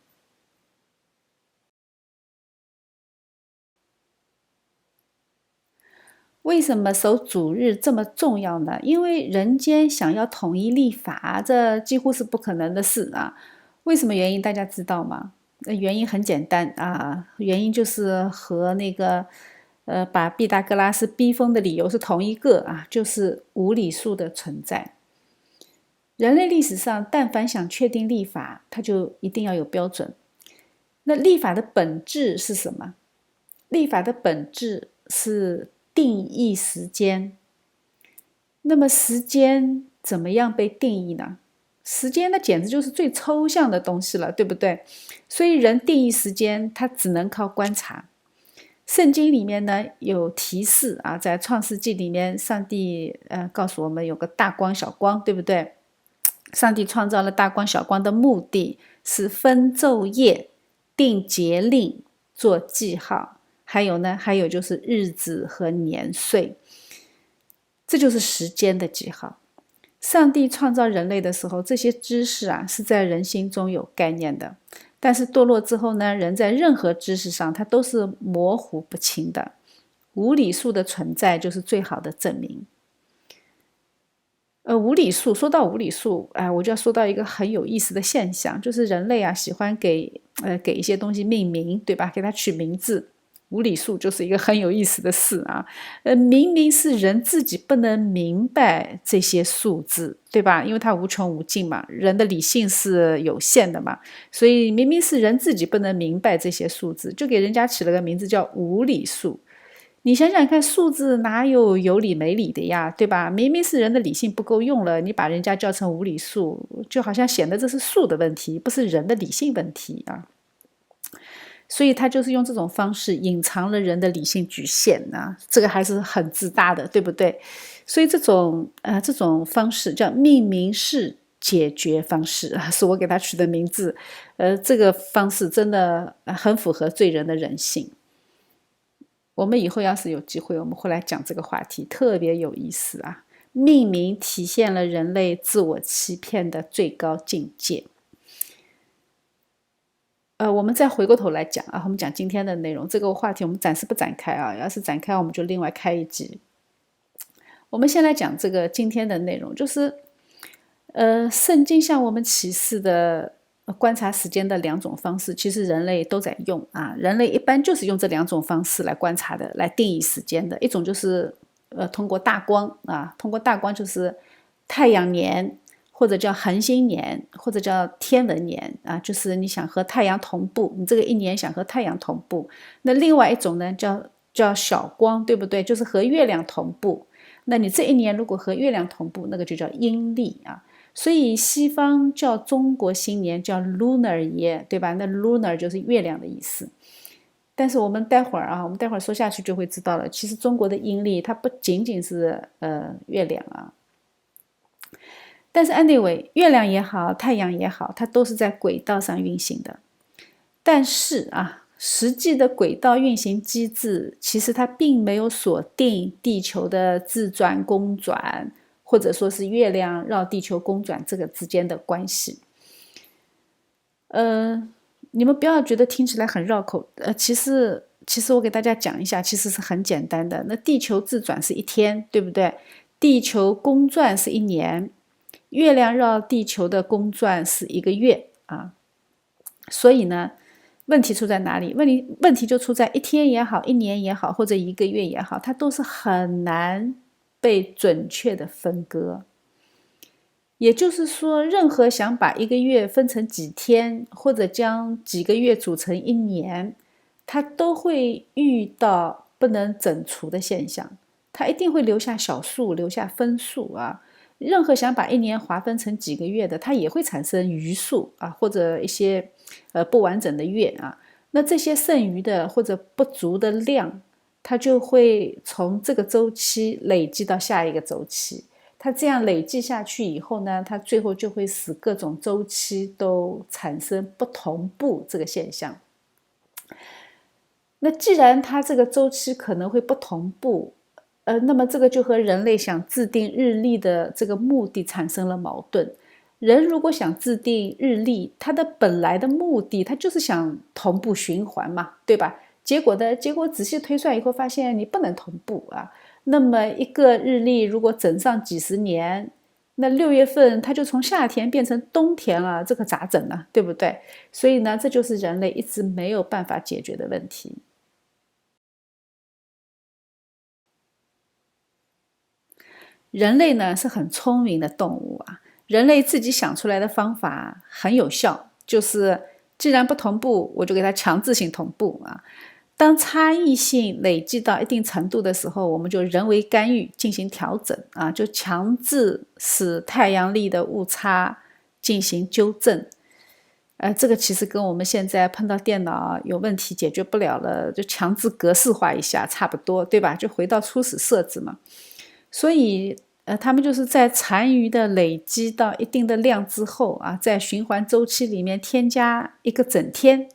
为什么守主日这么重要呢？因为人间想要统一立法，这几乎是不可能的事啊。为什么原因大家知道吗？原因很简单啊，原因就是和那个把毕达哥拉斯逼疯的理由是同一个啊，就是无理数的存在。人类历史上，但凡想确定立法，它就一定要有标准。那立法的本质是什么？立法的本质是定义时间。那么时间怎么样被定义呢？时间那简直就是最抽象的东西了，对不对？所以人定义时间，它只能靠观察。圣经里面呢有提示啊，在创世纪里面，上帝告诉我们有个大光小光，对不对？上帝创造了大光小光的目的是分昼夜、定节令、做记号，还有就是日子和年岁，这就是时间的记号。上帝创造人类的时候，这些知识啊是在人心中有概念的，但是堕落之后呢，人在任何知识上它都是模糊不清的。无理数的存在就是最好的证明。无理数，说到无理数，哎，我就要说到一个很有意思的现象，就是人类啊喜欢给一些东西命名，对吧？给它取名字。无理数就是一个很有意思的事啊。明明是人自己不能明白这些数字，对吧？因为它无穷无尽嘛，人的理性是有限的嘛，所以明明是人自己不能明白这些数字，就给人家起了个名字叫无理数。你想想看，数字哪有理没理的呀，对吧？明明是人的理性不够用了，你把人家叫成无理数，就好像显得这是数的问题，不是人的理性问题啊。所以他就是用这种方式隐藏了人的理性局限啊，这个还是很自大的，对不对？所以这种方式叫命名式解决方式，是我给他取的名字。这个方式真的很符合罪人的人性。我们以后要是有机会，我们会来讲这个话题，特别有意思啊！命名体现了人类自我欺骗的最高境界。我们再回过头来讲啊，我们讲今天的内容，这个话题我们暂时不展开啊，要是展开，我们就另外开一集。我们先来讲这个今天的内容，就是圣经向我们启示的观察时间的两种方式，其实人类都在用啊。人类一般就是用这两种方式来观察的，来定义时间的。一种就是通过大光啊，通过大光就是太阳年，或者叫恒星年，或者叫天文年啊，就是你想和太阳同步，你这个一年想和太阳同步。那另外一种呢，叫小光，对不对？就是和月亮同步。那你这一年如果和月亮同步，那个就叫阴历啊。所以西方叫中国新年叫 Lunar Year， 对吧？那 Lunar 就是月亮的意思。但是我们待会儿说下去就会知道了，其实中国的阴历它不仅仅是月亮啊。但是 anyway， 月亮也好，太阳也好，它都是在轨道上运行的。但是啊，实际的轨道运行机制其实它并没有锁定地球的自转公转，或者说是月亮绕地球公转这个之间的关系。你们不要觉得听起来很绕口，其实我给大家讲一下，其实是很简单的。那地球自转是一天，对不对？地球公转是一年，月亮绕地球的公转是一个月啊。所以呢，问题出在哪里？问题就出在一天也好，一年也好，或者一个月也好，它都是很难被准确的分割。也就是说，任何想把一个月分成几天，或者将几个月组成一年，它都会遇到不能整除的现象，它一定会留下小数，留下分数啊。任何想把一年划分成几个月的，它也会产生余数啊，或者一些不完整的月啊。那这些剩余的或者不足的量，它就会从这个周期累积到下一个周期。它这样累计下去以后呢，它最后就会使各种周期都产生不同步这个现象。那既然它这个周期可能会不同步，那么这个就和人类想制定日历的这个目的产生了矛盾。人如果想制定日历，它的本来的目的，它就是想同步循环嘛，对吧？结果仔细推算以后发现你不能同步啊。那么一个日历如果整上几十年，那6月份它就从夏天变成冬天了，这可咋整呢？对不对？所以呢，这就是人类一直没有办法解决的问题。人类呢是很聪明的动物啊，人类自己想出来的方法很有效，就是既然不同步，我就给它强制性同步啊。当差异性累积到一定程度的时候，我们就人为干预进行调整啊，就强制使太阳历的误差进行纠正。这个其实跟我们现在碰到电脑有问题解决不了了，就强制格式化一下差不多，对吧？就回到初始设置嘛。所以他们就是在残余的累积到一定的量之后啊，在循环周期里面添加一个整天。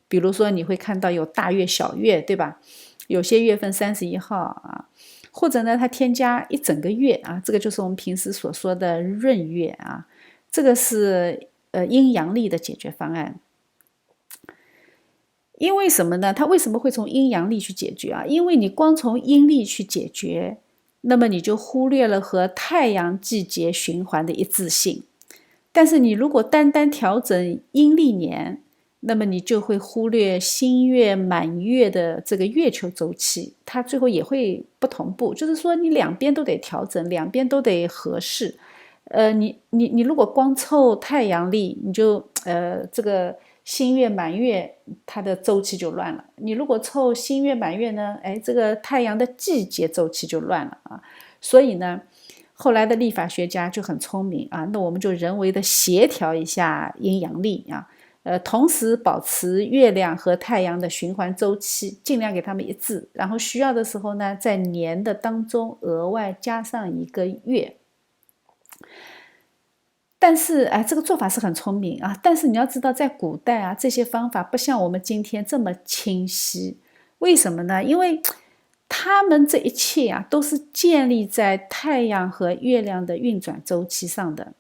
比如说你会看到有大月小月，对吧？有些月份31号啊，或者呢它添加一整个月啊，这个就是我们平时所说的闰月啊，这个是阴阳历的解决方案。因为什么呢？它为什么会从阴阳历去解决啊？因为你光从阴历去解决，那么你就忽略了和太阳季节循环的一致性。但是你如果单单调整阴历年，那么你就会忽略新月满月的这个月球周期，它最后也会不同步。就是说你两边都得调整，两边都得合适。你如果光凑太阳历，你就这个新月满月它的周期就乱了。你如果凑新月满月呢，这个太阳的季节周期就乱了啊。所以呢，后来的历法学家就很聪明啊，那我们就人为的协调一下阴阳历啊，同时保持月亮和太阳的循环周期，尽量给它们一致，然后需要的时候呢，在年的当中额外加上一个月。但是这个做法是很聪明啊，但是你要知道，在古代啊，这些方法不像我们今天这么清晰。为什么呢？因为他们这一切啊，都是建立在太阳和月亮的运转周期上的。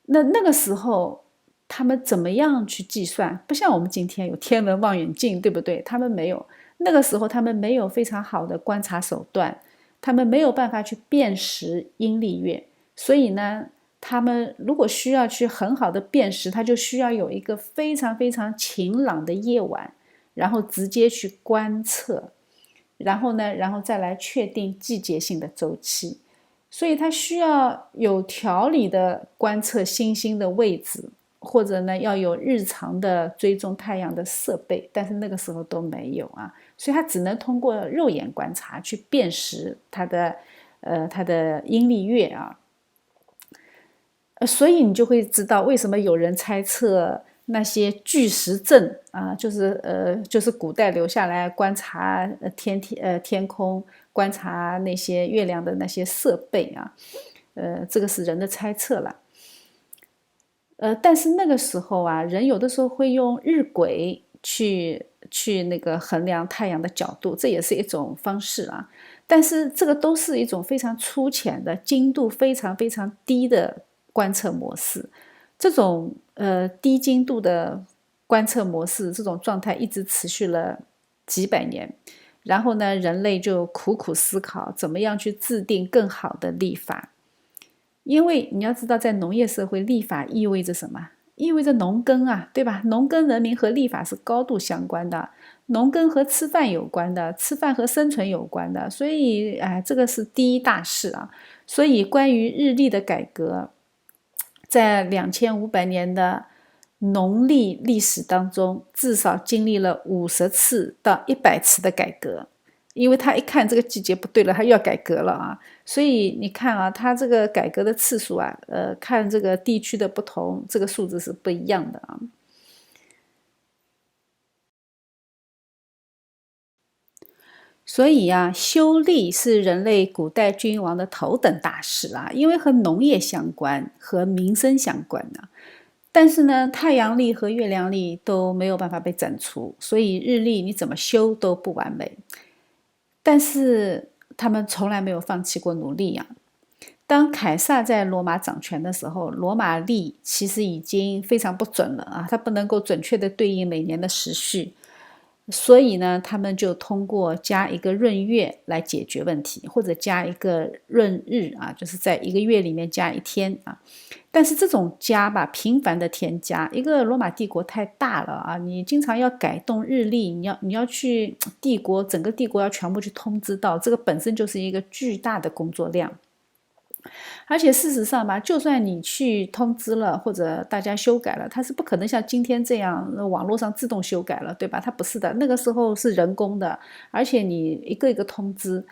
那个时候，他们怎么样去计算？不像我们今天有天文望远镜，对不对？他们没有。那个时候，他们没有非常好的观察手段，他们没有办法去辨识阴历月，所以呢，他们如果需要去很好的辨识，他就需要有一个非常非常晴朗的夜晚，然后直接去观测，然后再来确定季节性的周期。所以它需要有条理的观测星星的位置，或者呢要有日常的追踪太阳的设备，但是那个时候都没有啊，所以它只能通过肉眼观察去辨识它的阴历月啊。所以你就会知道为什么有人猜测那些巨石阵啊，就是古代留下来观察天空、观察那些月亮的那些设备啊，这个是人的猜测了。但是那个时候啊，人有的时候会用日晷去那个衡量太阳的角度，这也是一种方式啊。但是这个都是一种非常粗浅的、精度非常非常低的观测模式。这种低精度的观测模式，这种状态一直持续了几百年。然后呢，人类就苦苦思考怎么样去制定更好的历法。因为你要知道，在农业社会，历法意味着什么？意味着农耕啊，对吧？农耕人民和历法是高度相关的，农耕和吃饭有关的，吃饭和生存有关的，所以这个是第一大事啊。所以关于日历的改革，在2500年的农历历史当中，至少经历了50次到100次的改革。因为他一看这个季节不对了，他又要改革了啊，所以你看啊，他这个改革的次数啊，看这个地区的不同，这个数字是不一样的啊。所以啊，修历是人类古代君王的头等大事啊，因为和农业相关，和民生相关啊。但是呢，太阳历和月亮历都没有办法被整除，所以日历你怎么修都不完美。但是他们从来没有放弃过努力啊。当凯撒在罗马掌权的时候，罗马历其实已经非常不准了啊，它不能够准确的对应每年的时序。所以呢，他们就通过加一个闰月来解决问题，或者加一个闰日啊，就是在一个月里面加一天啊。但是这种加吧，频繁的添加，一个罗马帝国太大了啊，你经常要改动日历，你要去整个帝国要全部去通知到，这个本身就是一个巨大的工作量。而且事实上吧，就算你去通知了或者大家修改了，它是不可能像今天这样网络上自动修改了，对吧？它不是的，那个时候是人工的，而且你一个一个通知，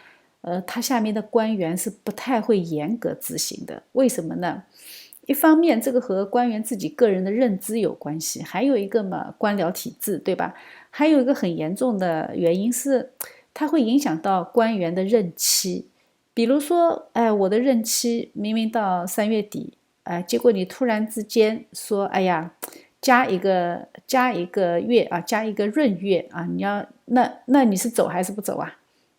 它下面的官员是不太会严格执行的。为什么呢？一方面，这个和官员自己个人的认知有关系，还有一个嘛，官僚体制，对吧？还有一个很严重的原因是，它会影响到官员的任期。比如说，我的任期明明到3月底，结果你突然之间说，哎呀，加一个月啊，加一个闰月啊，那你是走还是不走啊？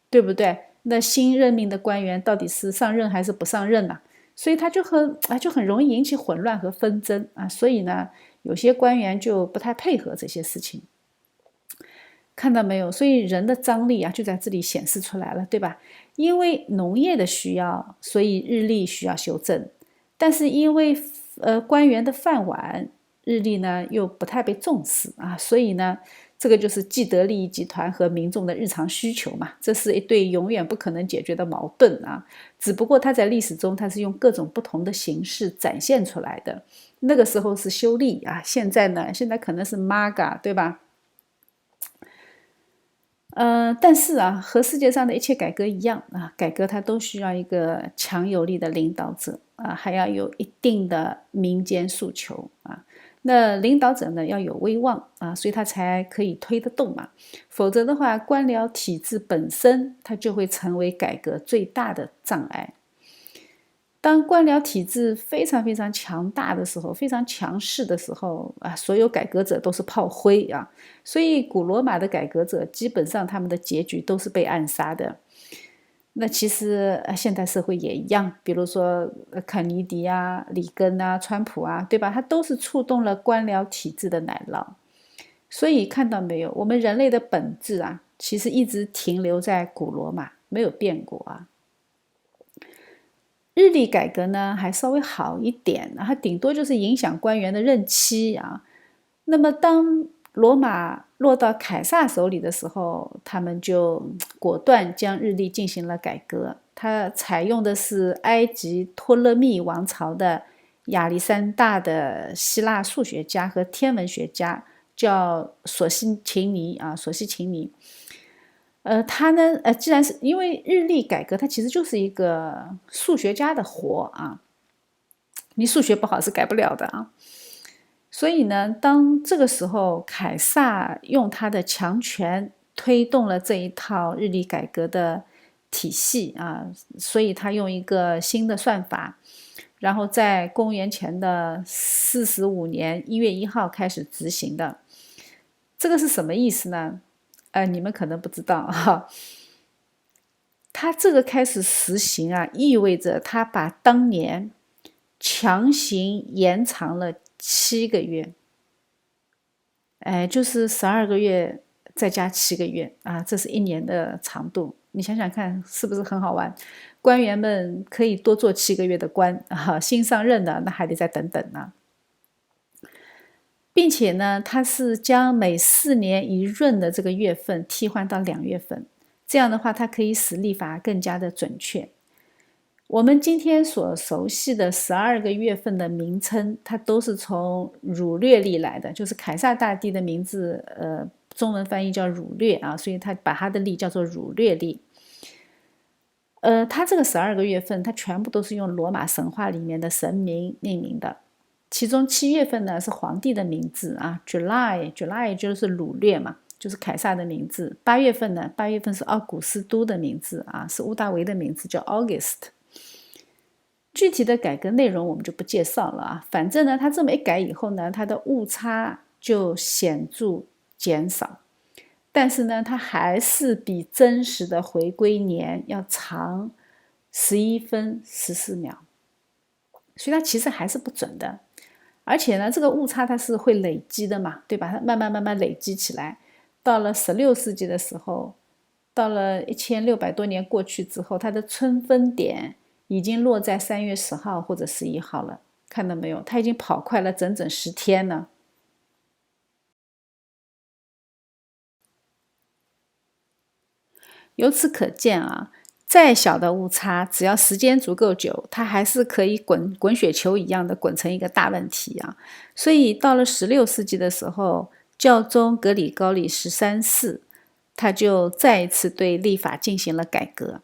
对不对？那新任命的官员到底是上任还是不上任呢？所以他就很容易引起混乱和纷争啊。所以呢，有些官员就不太配合这些事情。看到没有？所以人的张力啊就在这里显示出来了，对吧？因为农业的需要，所以日历需要修正，但是因为官员的饭碗，日历呢又不太被重视啊，所以呢，这个就是既得利益集团和民众的日常需求嘛，这是一对永远不可能解决的矛盾啊。只不过它在历史中，它是用各种不同的形式展现出来的。那个时候是修历啊，现在呢，现在可能是 MAGA， 对吧？但是啊，和世界上的一切改革一样啊，改革它都需要一个强有力的领导者啊，还要有一定的民间诉求啊。那领导者呢要有威望啊，所以他才可以推得动嘛。否则的话，官僚体制本身它就会成为改革最大的障碍。当官僚体制非常非常强大的时候，非常强势的时候啊，所有改革者都是炮灰啊。所以古罗马的改革者基本上他们的结局都是被暗杀的。那其实现代社会也一样，比如说肯尼迪啊、里根啊、川普啊，对吧？他都是触动了官僚体制的奶酪。所以看到没有，我们人类的本质啊，其实一直停留在古罗马，没有变过啊。日历改革呢还稍微好一点，它顶多就是影响官员的任期啊。那么当罗马落到凯撒手里的时候，他们就果断将日历进行了改革。它采用的是埃及托勒密王朝的亚历山大的希腊数学家和天文学家，叫索西芹尼啊，索西芹尼。他呢，既然是因为日历改革，它其实就是一个数学家的活啊，你数学不好是改不了的啊。所以呢，当这个时候凯撒用他的强权推动了这一套日历改革的体系啊，所以他用一个新的算法，然后在公元前的45年1月1号开始执行的。这个是什么意思呢？你们可能不知道哈，他这个开始实行啊，意味着他把当年强行延长了7个月，就是12个月再加7个月啊，这是1年的长度。你想想看，是不是很好玩？官员们可以多做7个月的官啊，新上任的那还得再等等呢。并且呢，它是将每4年1闰的这个月份替换到2月份，这样的话，它可以使历法更加的准确。我们今天所熟悉的12个月份的名称，它都是从儒略历来的，就是凯撒大帝的名字，中文翻译叫儒略啊，所以他把他的历叫做儒略历。他这个12个月份，它全部都是用罗马神话里面的神明命名的。其中7月份呢是皇帝的名字啊 ，July 就是儒略嘛，就是凯撒的名字。8月份呢，8月份是奥古斯都的名字啊，是屋大维的名字，叫 August。具体的改革内容我们就不介绍了啊，反正呢，他这么一改以后呢，它的误差就显著减少，但是呢，它还是比真实的回归年要长11分14秒，所以它其实还是不准的。而且呢，这个误差它是会累积的嘛，对吧？它慢慢累积起来，到了16世纪的时候，到了1600多年过去之后，它的春分点已经落在3月10号或者11号了，看到没有？它已经跑快了整整10天了。由此可见啊，再小的误差，只要时间足够久，它还是可以滚雪球一样的滚成一个大问题啊。所以到了16世纪的时候，教宗格里高利13世，他就再一次对历法进行了改革。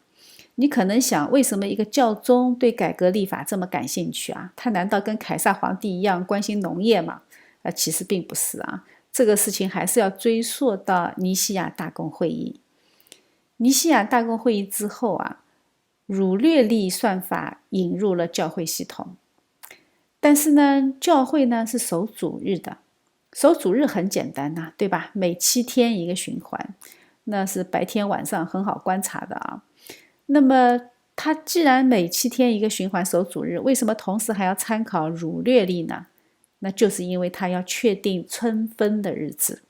你可能想，为什么一个教宗对改革历法这么感兴趣啊？他难道跟凯撒皇帝一样关心农业吗？其实并不是啊。这个事情还是要追溯到尼西亚大公会议。尼西亚大公会议之后啊，儒略历算法引入了教会系统。但是呢，教会呢是守主日的，守主日很简单呐，对吧？每7天一个循环，那是白天晚上很好观察的啊。那么它既然每7天一个循环守主日，为什么同时还要参考儒略历呢？那就是因为它要确定春分的日子。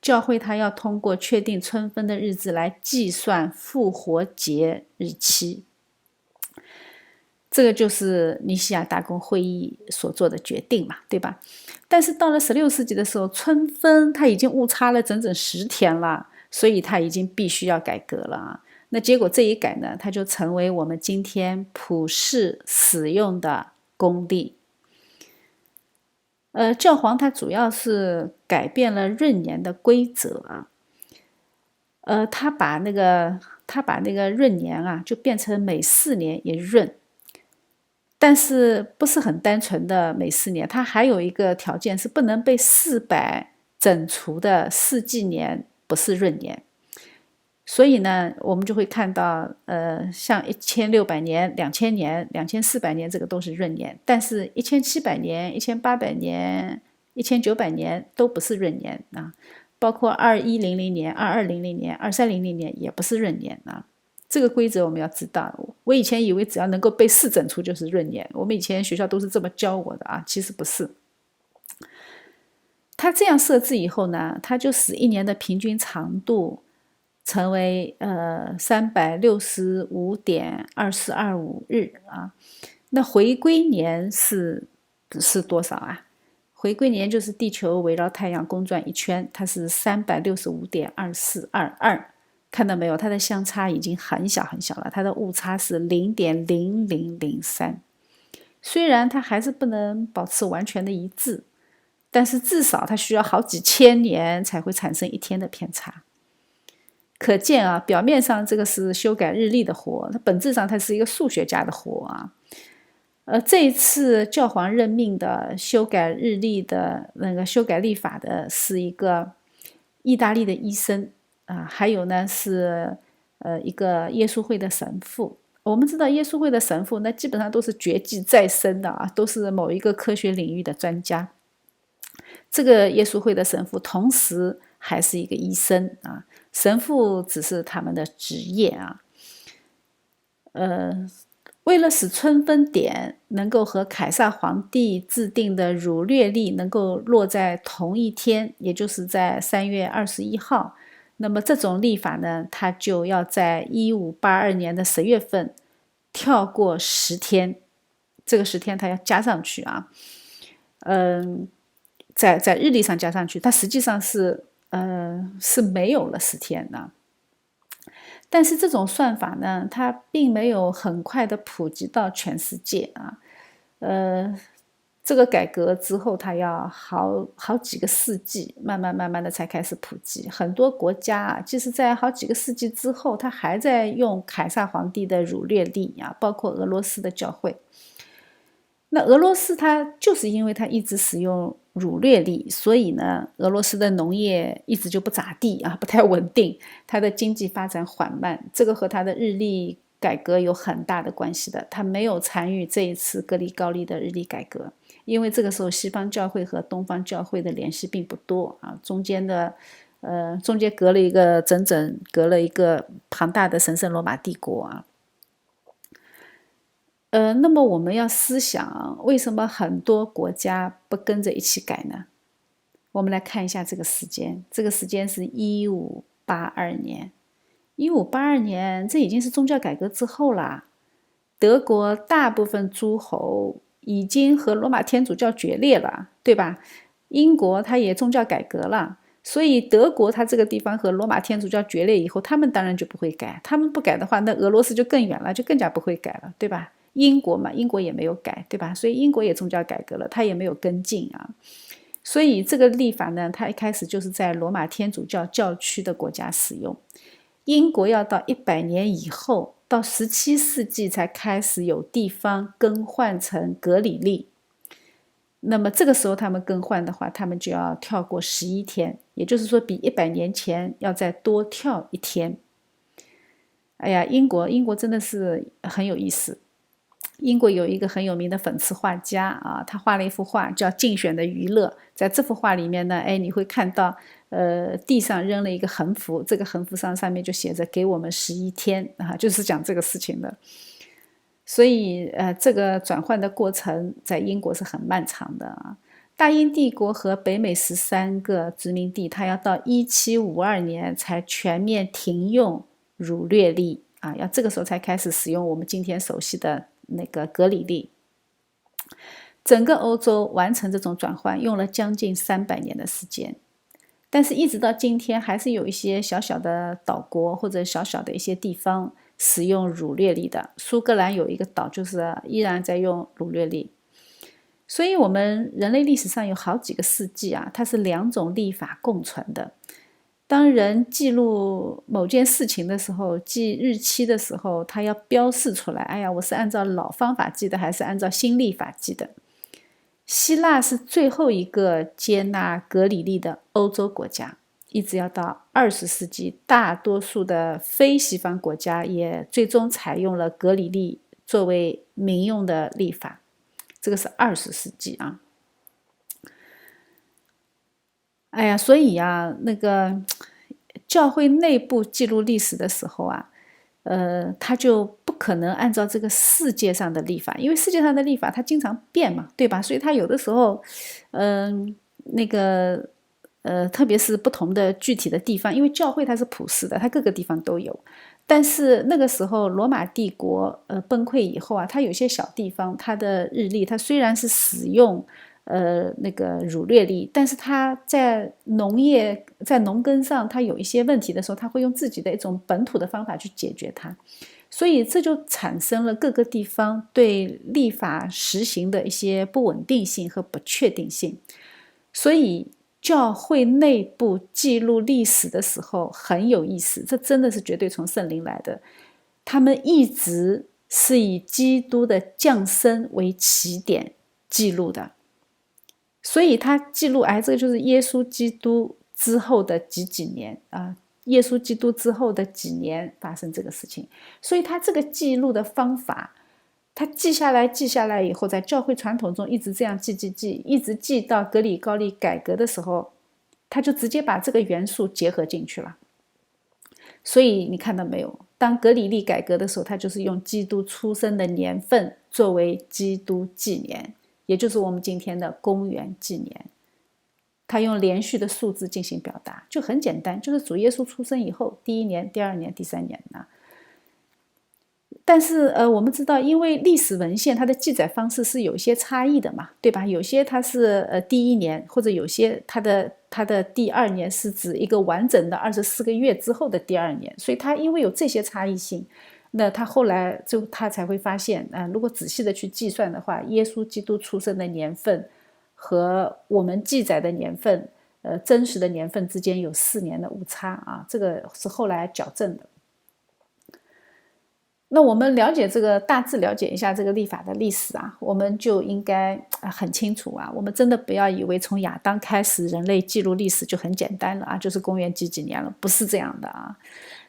教会它要通过确定春分的日子来计算复活节日期。这个就是尼西亚大公会议所做的决定嘛，对吧？但是到了16世纪的时候，春分它已经误差了整整10天了，所以它已经必须要改革了啊。那结果这一改呢，它就成为我们今天普世使用的公历。教皇他主要是改变了闰年的规则啊，他把那个闰年啊，就变成每4年一闰，但是不是很单纯的每4年，它还有一个条件是不能被400整除的4纪年不是闰年。所以呢，我们就会看到，像1600年、2000年、2400年，这个都是闰年，但是1700年、1800年、1900年都不是闰年啊，包括2100年、2200年、2300年也不是闰年啊。这个规则我们要知道。我以前以为只要能够被4整除就是闰年，我们以前学校都是这么教我的啊，其实不是。它这样设置以后呢，它就使一年的平均长度成为365.2425日啊。那回归年是多少啊？回归年就是地球围绕太阳公转一圈，它是365.2422。看到没有？它的相差已经很小很小了，它的误差是0.0003。虽然它还是不能保持完全的一致，但是至少它需要好几千年才会产生一天的偏差。可见啊，表面上这个是修改日历的活，它本质上它是一个数学家的活啊。这一次教皇任命的修改日历的那个修改历法的是一个意大利的医生啊，还有呢是一个耶稣会的神父。我们知道耶稣会的神父那基本上都是绝技在身的啊，都是某一个科学领域的专家。这个耶稣会的神父同时还是一个医生啊，神父只是他们的职业啊。为了使春分点能够和凯撒皇帝制定的儒略历能够落在同一天，也就是在3月21号，那么这种历法呢，它就要在1582年的10月份跳过10天，这个10天它要加上去啊。在日历上加上去，它实际上是没有了10天呢。但是这种算法呢，它并没有很快的普及到全世界啊。这个改革之后，它要好几个世纪，慢慢的才开始普及。很多国家啊，即使在好几个世纪之后，它还在用凯撒皇帝的儒略历啊，包括俄罗斯的教会。那俄罗斯它就是因为它一直使用儒略历，所以呢，俄罗斯的农业一直就不咋地啊，不太稳定，它的经济发展缓慢，这个和它的日历改革有很大的关系的。它没有参与这一次格里高利的日历改革，因为这个时候西方教会和东方教会的联系并不多啊，中间隔了一个庞大的神圣罗马帝国啊。那么我们要思想，为什么很多国家不跟着一起改呢？我们来看一下这个时间，这个时间是1582年。1582年，这已经是宗教改革之后啦。德国大部分诸侯已经和罗马天主教决裂了，对吧？英国它也宗教改革了，所以德国它这个地方和罗马天主教决裂以后，他们当然就不会改。他们不改的话，那俄罗斯就更远了，就更加不会改了，对吧？英国嘛，英国也没有改，对吧？所以英国也宗教改革了，他也没有跟进啊。所以这个历法呢，它一开始就是在罗马天主教教区的国家使用。英国要到100年以后，到17世纪才开始有地方更换成格里历。那么这个时候他们更换的话，他们就要跳过11天，也就是说比100年前要再多跳1天。哎呀，英国真的是很有意思。英国有一个很有名的讽刺画家啊，他画了一幅画叫《竞选的娱乐》。在这幅画里面呢，你会看到，地上扔了一个横幅，这个横幅上面就写着"给我们11天"啊，就是讲这个事情的。所以，这个转换的过程在英国是很漫长的啊。大英帝国和北美13个殖民地，它要到1752年才全面停用儒略历啊，要这个时候才开始使用我们今天熟悉的那个格里历。整个欧洲完成这种转换用了将近300年的时间，但是一直到今天还是有一些小小的岛国或者小小的一些地方使用儒略历的。苏格兰有一个岛就是依然在用儒略历。所以我们人类历史上有好几个世纪啊，它是2种历法共存的。当人记录某件事情的时候，记日期的时候，他要标示出来，哎呀，我是按照老方法记的还是按照新历法记的。希腊是最后一个接纳格里历的欧洲国家，一直要到20世纪，大多数的非西方国家也最终采用了格里历作为民用的历法。这个是20世纪啊。哎呀，所以啊，那个教会内部记录历史的时候啊，他就不可能按照这个世界上的历法，因为世界上的历法它经常变嘛，对吧？所以它有的时候，特别是不同的具体的地方，因为教会它是普世的，它各个地方都有。但是那个时候罗马帝国崩溃以后啊，它有些小地方，它的日历它虽然是使用那个儒略历，但是它在农业在农耕上它有一些问题的时候，它会用自己的一种本土的方法去解决它，所以这就产生了各个地方对历法实行的一些不稳定性和不确定性。所以教会内部记录历史的时候很有意思，这真的是绝对从圣灵来的。他们一直是以基督的降生为起点记录的，所以他记录，这个就是耶稣基督之后的几年啊，耶稣基督之后的几年发生这个事情，所以他这个记录的方法，他记下来以后，在教会传统中一直这样记，一直记到格里高利改革的时候，他就直接把这个元素结合进去了。所以你看到没有？当格里历改革的时候，他就是用基督出生的年份作为基督纪年，也就是我们今天的公元纪年。他用连续的数字进行表达，就很简单，就是主耶稣出生以后第1年、第2年、第3年啊。但是我们知道，因为历史文献它的记载方式是有一些差异的嘛，对吧？有些它是第1年，或者有些它的第2年是指一个完整的24个月之后的第2年，所以它因为有这些差异性，那他后来他才会发现如果仔细的去计算的话，耶稣基督出生的年份和我们记载的年份真实的年份之间有4年的误差啊，这个是后来矫正的。那我们了解这个，大致了解一下这个历法的历史啊，我们就应该很清楚啊。我们真的不要以为从亚当开始，人类记录历史就很简单了啊，就是公元几年了，不是这样的啊。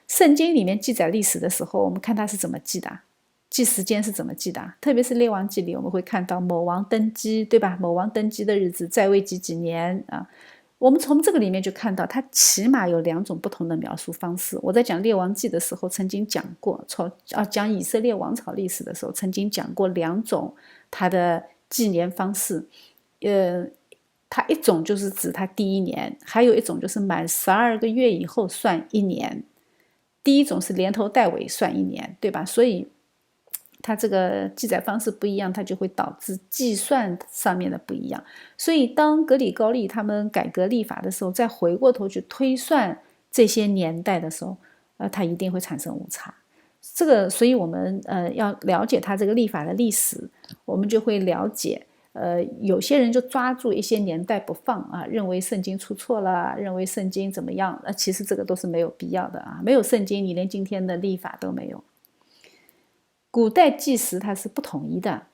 圣经里面记载历史的时候，我们看它是怎么记的，记时间是怎么记的，特别是列王记里，我们会看到某王登基，对吧？某王登基的日子，在位几年啊。我们从这个里面就看到，它起码有2种不同的描述方式。我在讲列王记的时候曾经讲过，讲以色列王朝历史的时候曾经讲过2种它的纪年方式。它一种就是指它第1年，还有一种就是满12个月以后算1年。第一种是连头带尾算1年，对吧？所以它这个记载方式不一样，它就会导致计算上面的不一样。所以当格里高利他们改革历法的时候，再回过头去推算这些年代的时候，它一定会产生误差。这个，所以我们要了解它这个历法的历史，我们就会了解。有些人就抓住一些年代不放啊，认为圣经出错了，认为圣经怎么样？其实这个都是没有必要的啊，没有圣经，你连今天的历法都没有。古代计时它是不统一的，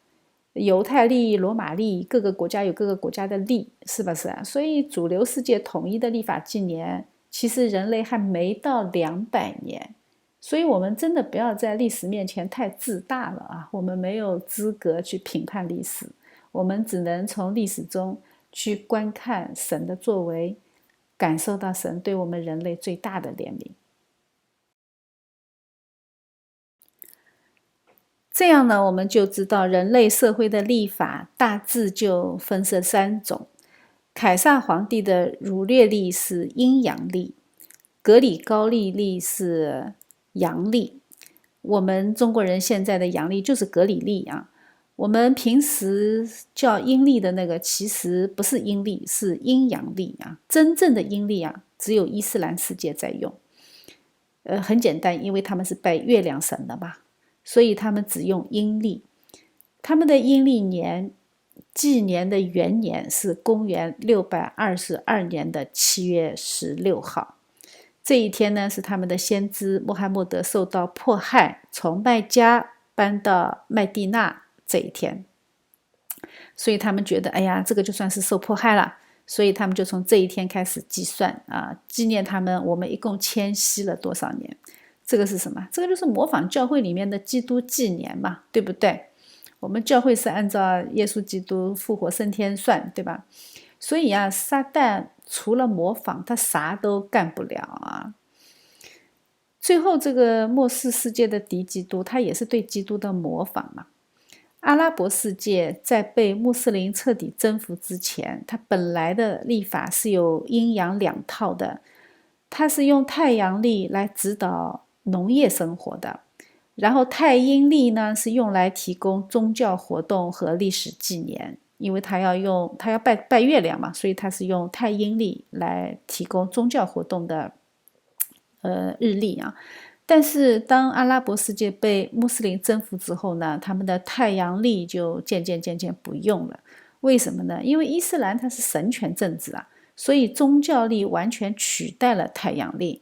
犹太历、罗马历，各个国家有各个国家的历，是不是啊？所以主流世界统一的历法纪年，其实人类还没到200年。所以我们真的不要在历史面前太自大了啊！我们没有资格去评判历史，我们只能从历史中去观看神的作为，感受到神对我们人类最大的怜悯。这样呢，我们就知道人类社会的历法大致就分成3种。凯撒皇帝的儒略历是阴阳历，格里高利历是阳历。我们中国人现在的阳历就是格里历啊。我们平时叫阴历的那个其实不是阴历，是阴阳历啊。真正的阴历啊，只有伊斯兰世界在用。很简单，因为他们是拜月亮神的嘛，所以他们只用阴历。他们的阴历年纪年的元年是公元622年的7月16号。这一天呢，是他们的先知穆罕默德受到迫害，从麦加搬到麦地那这一天。所以他们觉得，哎呀，这个就算是受迫害了，所以他们就从这一天开始计算啊，纪念他们。我们一共迁徙了多少年？这个是什么？这个就是模仿教会里面的基督纪年嘛，对不对？我们教会是按照耶稣基督复活升天算，对吧？所以啊，撒旦除了模仿，他啥都干不了啊。最后，这个末世世界的敌基督，他也是对基督的模仿嘛。阿拉伯世界在被穆斯林彻底征服之前，它本来的历法是有阴阳两套的，它是用太阳历来指导农业生活的，然后太阴历呢是用来提供宗教活动和历史纪年，因为它要拜月亮嘛，所以它是用太阴历来提供宗教活动的日历啊。但是当阿拉伯世界被穆斯林征服之后呢，他们的太阳历就渐渐不用了。为什么呢？因为伊斯兰它是神权政治啊，所以宗教历完全取代了太阳历，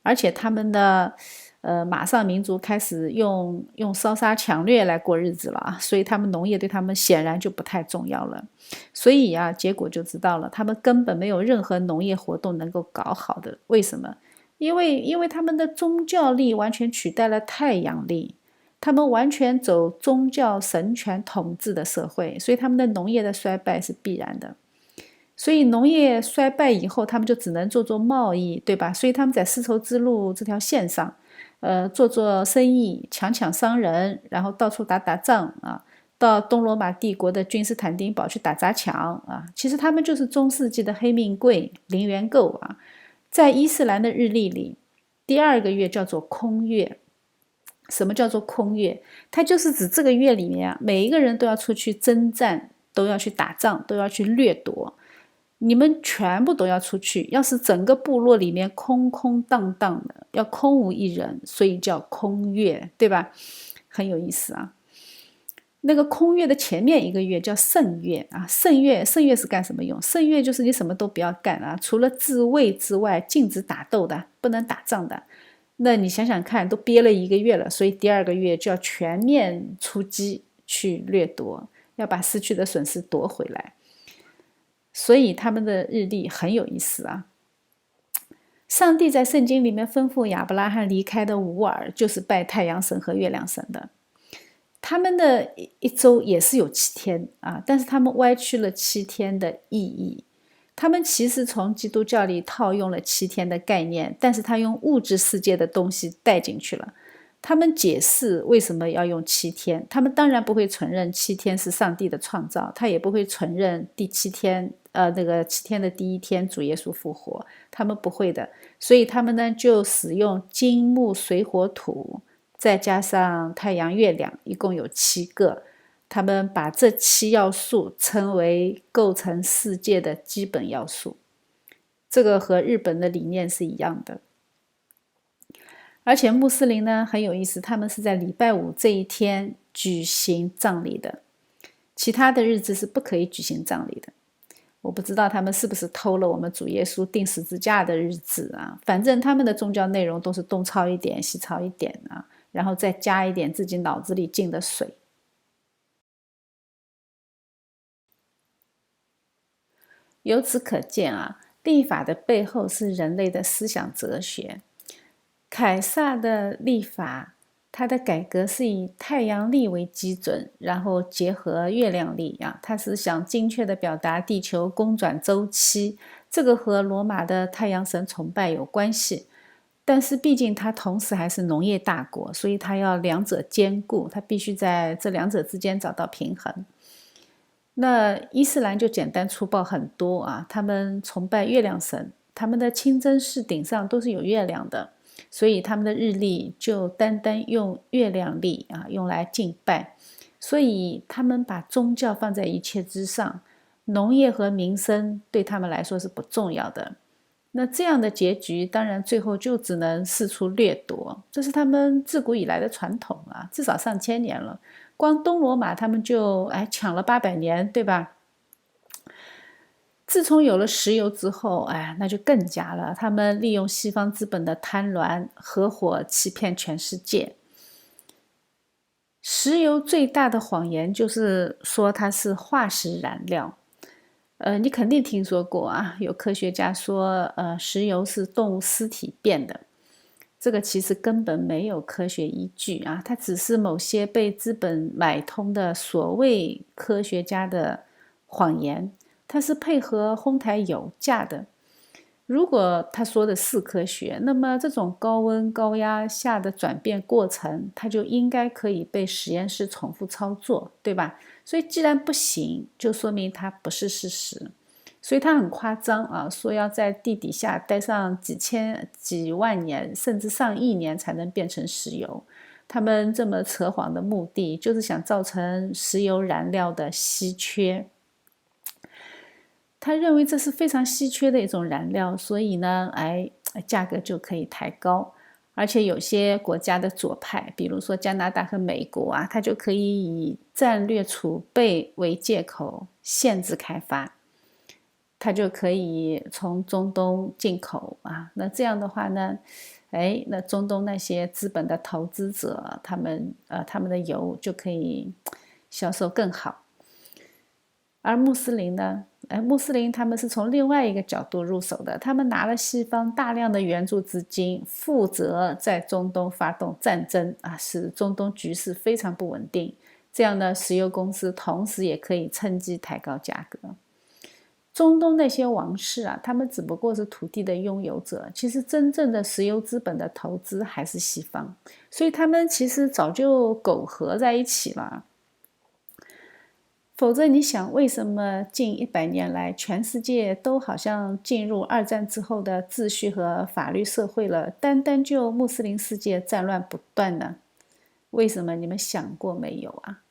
而且他们的马上民族开始用烧杀抢掠来过日子了啊，所以他们农业对他们显然就不太重要了。所以啊，结果就知道了，他们根本没有任何农业活动能够搞好的。为什么？因为他们的宗教历完全取代了太阳历，他们完全走宗教神权统治的社会，所以他们的农业的衰败是必然的。所以农业衰败以后，他们就只能做贸易，对吧？所以他们在丝绸之路这条线上，做生意，抢商人，然后到处打仗啊，到东罗马帝国的君士坦丁堡去打砸抢啊。其实他们就是中世纪的黑命贵、零元购啊。在伊斯兰的日历里，第2个月叫做空月。什么叫做空月？它就是指这个月里面啊，每一个人都要出去征战，都要去打仗，都要去掠夺。你们全部都要出去，要是整个部落里面空空荡荡的，要空无一人，所以叫空月，对吧？很有意思啊。那个空月的前面1个月叫圣月啊，圣月是干什么用？圣月就是你什么都不要干啊，除了自卫之外，禁止打斗的，不能打仗的。那你想想看，都憋了1个月了，所以第2个月就要全面出击去掠夺，要把失去的损失夺回来。所以他们的日历很有意思啊。上帝在圣经里面吩咐亚伯拉罕离开的乌尔，就是拜太阳神和月亮神的。他们的一周也是有7天啊，但是他们歪曲了7天的意义。他们其实从基督教里套用了7天的概念，但是他用物质世界的东西带进去了。他们解释为什么要用7天，他们当然不会承认7天是上帝的创造，他也不会承认第7天那个7天的第1天主耶稣复活，他们不会的。所以他们呢就使用金木水火土，再加上太阳月亮，一共有7个。他们把这7要素称为构成世界的基本要素，这个和日本的理念是一样的。而且穆斯林呢很有意思，他们是在礼拜5这一天举行葬礼的，其他的日子是不可以举行葬礼的。我不知道他们是不是偷了我们主耶稣钉十字架的日子啊，反正他们的宗教内容都是东抄一点西抄一点啊，然后再加一点自己脑子里进的水。由此可见啊，历法的背后是人类的思想哲学。凯撒的历法，它的改革是以太阳历为基准，然后结合月亮历啊，它是想精确地表达地球公转周期，这个和罗马的太阳神崇拜有关系。但是毕竟它同时还是农业大国，所以它要两者兼顾，它必须在这两者之间找到平衡。那伊斯兰就简单粗暴很多啊，他们崇拜月亮神，他们的清真寺顶上都是有月亮的，所以他们的日历就单单用月亮历啊，用来敬拜。所以他们把宗教放在一切之上，农业和民生对他们来说是不重要的。那这样的结局，当然最后就只能四处掠夺，这是他们自古以来的传统啊，至少上千年了。光东罗马他们就抢了800年，对吧？自从有了石油之后，那就更加了。他们利用西方资本的贪婪，合伙欺骗全世界。石油最大的谎言就是说它是化石燃料。你肯定听说过啊，有科学家说，石油是动物尸体变的。这个其实根本没有科学依据啊，它只是某些被资本买通的所谓科学家的谎言，它是配合哄抬油价的。如果他说的是科学，那么这种高温高压下的转变过程，它就应该可以被实验室重复操作，对吧？所以既然不行，就说明它不是事实。所以他很夸张啊，说要在地底下待上几千几万年，甚至上亿年才能变成石油。他们这么扯谎的目的，就是想造成石油燃料的稀缺。他认为这是非常稀缺的一种燃料，所以呢，价格就可以抬高。而且有些国家的左派，比如说加拿大和美国啊，它就可以以战略储备为借口限制开发，它就可以从中东进口啊。那这样的话呢，那中东那些资本的投资者，他们的油就可以销售更好。而穆斯林呢？穆斯林他们是从另外一个角度入手的，他们拿了西方大量的援助资金，负责在中东发动战争啊，使中东局势非常不稳定。这样呢，石油公司同时也可以趁机抬高价格。中东那些王室啊，他们只不过是土地的拥有者，其实真正的石油资本的投资还是西方，所以他们其实早就苟合在一起了。否则你想，为什么近100年来，全世界都好像进入2战之后的秩序和法律社会了，单单就穆斯林世界战乱不断呢？为什么？你们想过没有啊？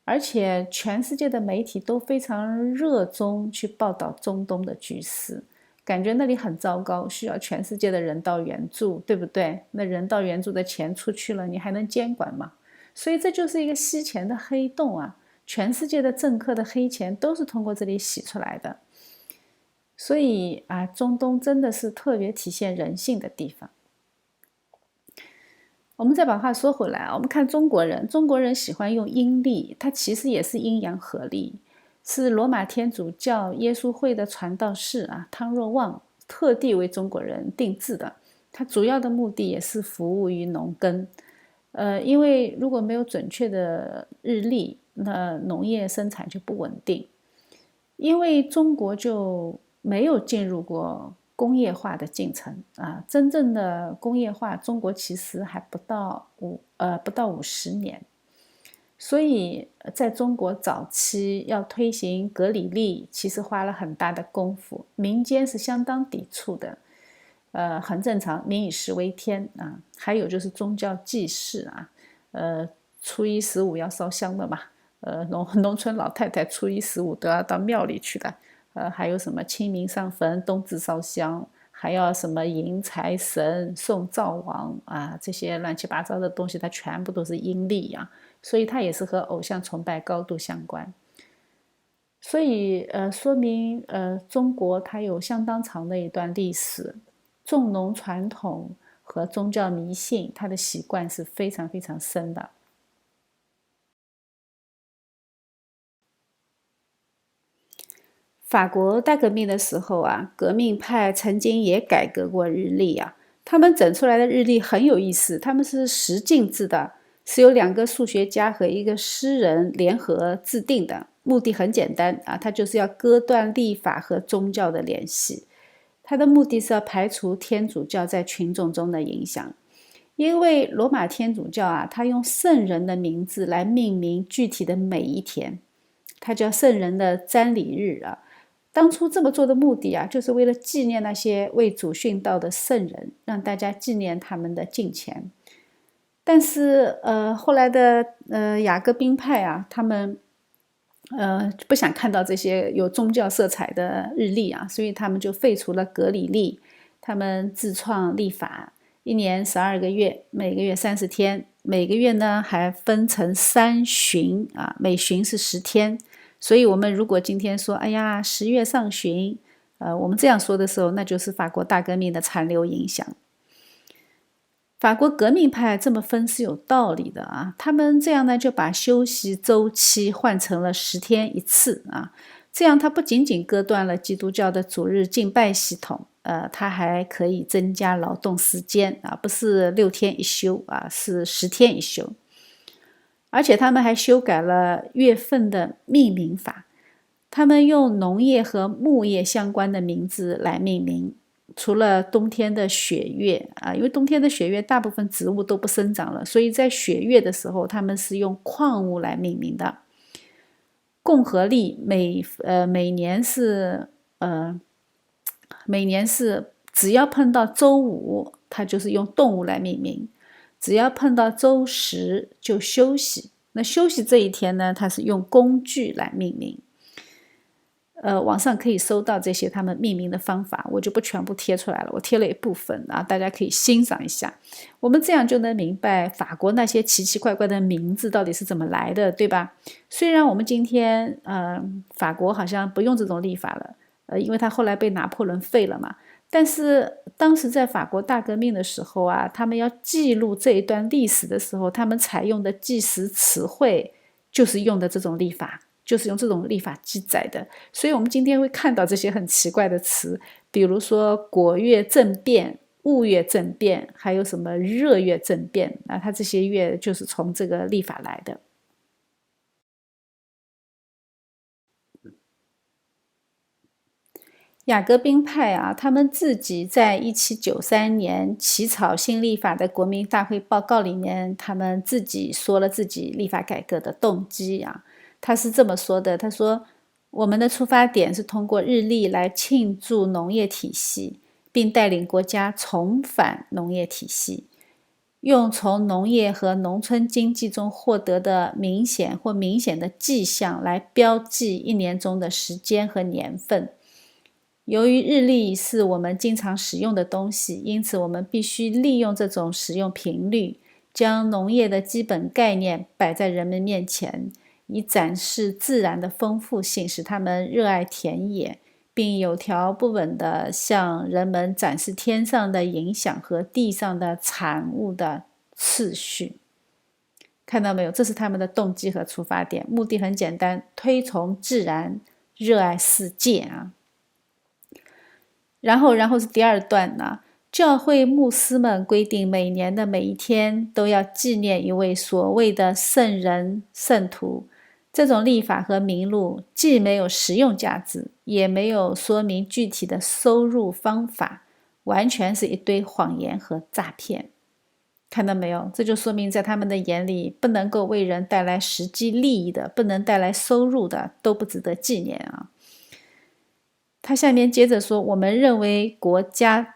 而且全世界的媒体都非常热衷去报道中东的局势，感觉那里很糟糕，需要全世界的人道援助，对不对？那人道援助的钱出去了，你还能监管吗？所以这就是一个吸钱的黑洞啊！全世界的政客的黑钱都是通过这里洗出来的。所以啊，中东真的是特别体现人性的地方。我们再把话说回来啊，我们看中国人，中国人喜欢用阴历，它其实也是阴阳合历，是罗马天主教耶稣会的传道士啊汤若望特地为中国人定制的。它主要的目的也是服务于农耕。因为如果没有准确的日历，那农业生产就不稳定。因为中国就没有进入过工业化的进程啊，真正的工业化，中国其实还不到50年。所以在中国早期要推行格里历，其实花了很大的功夫，民间是相当抵触的。很正常，民以食为天啊。还有就是宗教祭祀啊，初一十五要烧香的嘛，农村老太太初一十五都要到庙里去的。还有什么清明上坟，冬至烧香，还要什么迎财神、送灶王啊，这些乱七八糟的东西，它全部都是阴历啊，所以它也是和偶像崇拜高度相关。所以说明中国它有相当长的一段历史。重农传统和宗教迷信，它的习惯是非常非常深的。法国大革命的时候啊，革命派曾经也改革过日历啊，他们整出来的日历很有意思，他们是十进制的，是由2个数学家和一个诗人联合制定的，目的很简单啊，它就是要割断历法和宗教的联系。它的目的是要排除天主教在群众中的影响，因为罗马天主教啊，它用圣人的名字来命名具体的每一天，它叫圣人的瞻礼日啊。当初这么做的目的啊，就是为了纪念那些为主殉道的圣人，让大家纪念他们的敬虔。但是后来的雅各宾派啊，他们不想看到这些有宗教色彩的日历啊，所以他们就废除了格里历，他们自创历法，一年12个月，每个月30天，每个月呢还分成3旬啊，每旬是10天。所以我们如果今天说哎呀10月上旬，我们这样说的时候，那就是法国大革命的残留影响。法国革命派这么分是有道理的啊，他们这样呢就把休息周期换成了10天一次啊，这样它不仅仅割断了基督教的主日敬拜系统，它还可以增加劳动时间啊，不是6天一休啊，是10天一休。而且他们还修改了月份的命名法，他们用农业和牧业相关的名字来命名。除了冬天的雪月啊，因为冬天的雪月大部分植物都不生长了，所以在雪月的时候，他们是用矿物来命名的。共和历每年是只要碰到周5，它就是用动物来命名；只要碰到周10就休息。那休息这一天呢，它是用工具来命名。网上可以搜到这些他们命名的方法，我就不全部贴出来了，我贴了一部分啊，大家可以欣赏一下。我们这样就能明白法国那些奇奇怪怪的名字到底是怎么来的，对吧？虽然我们今天法国好像不用这种历法了，因为它后来被拿破仑废了嘛。但是当时在法国大革命的时候啊，他们要记录这一段历史的时候，他们采用的计时词汇就是用的这种历法，就是用这种历法记载的。所以我们今天会看到这些很奇怪的词，比如说果月正变、戊月正变，还有什么热月正变啊，它这些月就是从这个历法来的。雅各宾派啊，他们自己在1793年起草新历法的国民大会报告里面，他们自己说了自己历法改革的动机啊。他是这么说的，他说我们的出发点是通过日历来庆祝农业体系，并带领国家重返农业体系，用从农业和农村经济中获得的明显的迹象来标记一年中的时间和年份。由于日历是我们经常使用的东西，因此我们必须利用这种使用频率，将农业的基本概念摆在人们面前，以展示自然的丰富性，使他们热爱田野，并有条不紊地向人们展示天上的影响和地上的产物的次序。看到没有？这是他们的动机和出发点，目的很简单，推崇自然，热爱世界啊。然后是第2段呢，教会牧师们规定每年的每一天都要纪念一位所谓的圣人圣徒。这种历法和名录既没有实用价值，也没有说明具体的收入方法，完全是一堆谎言和诈骗。看到没有？这就说明在他们的眼里，不能够为人带来实际利益的，不能带来收入的，都不值得纪念啊。他下面接着说，我们认为国家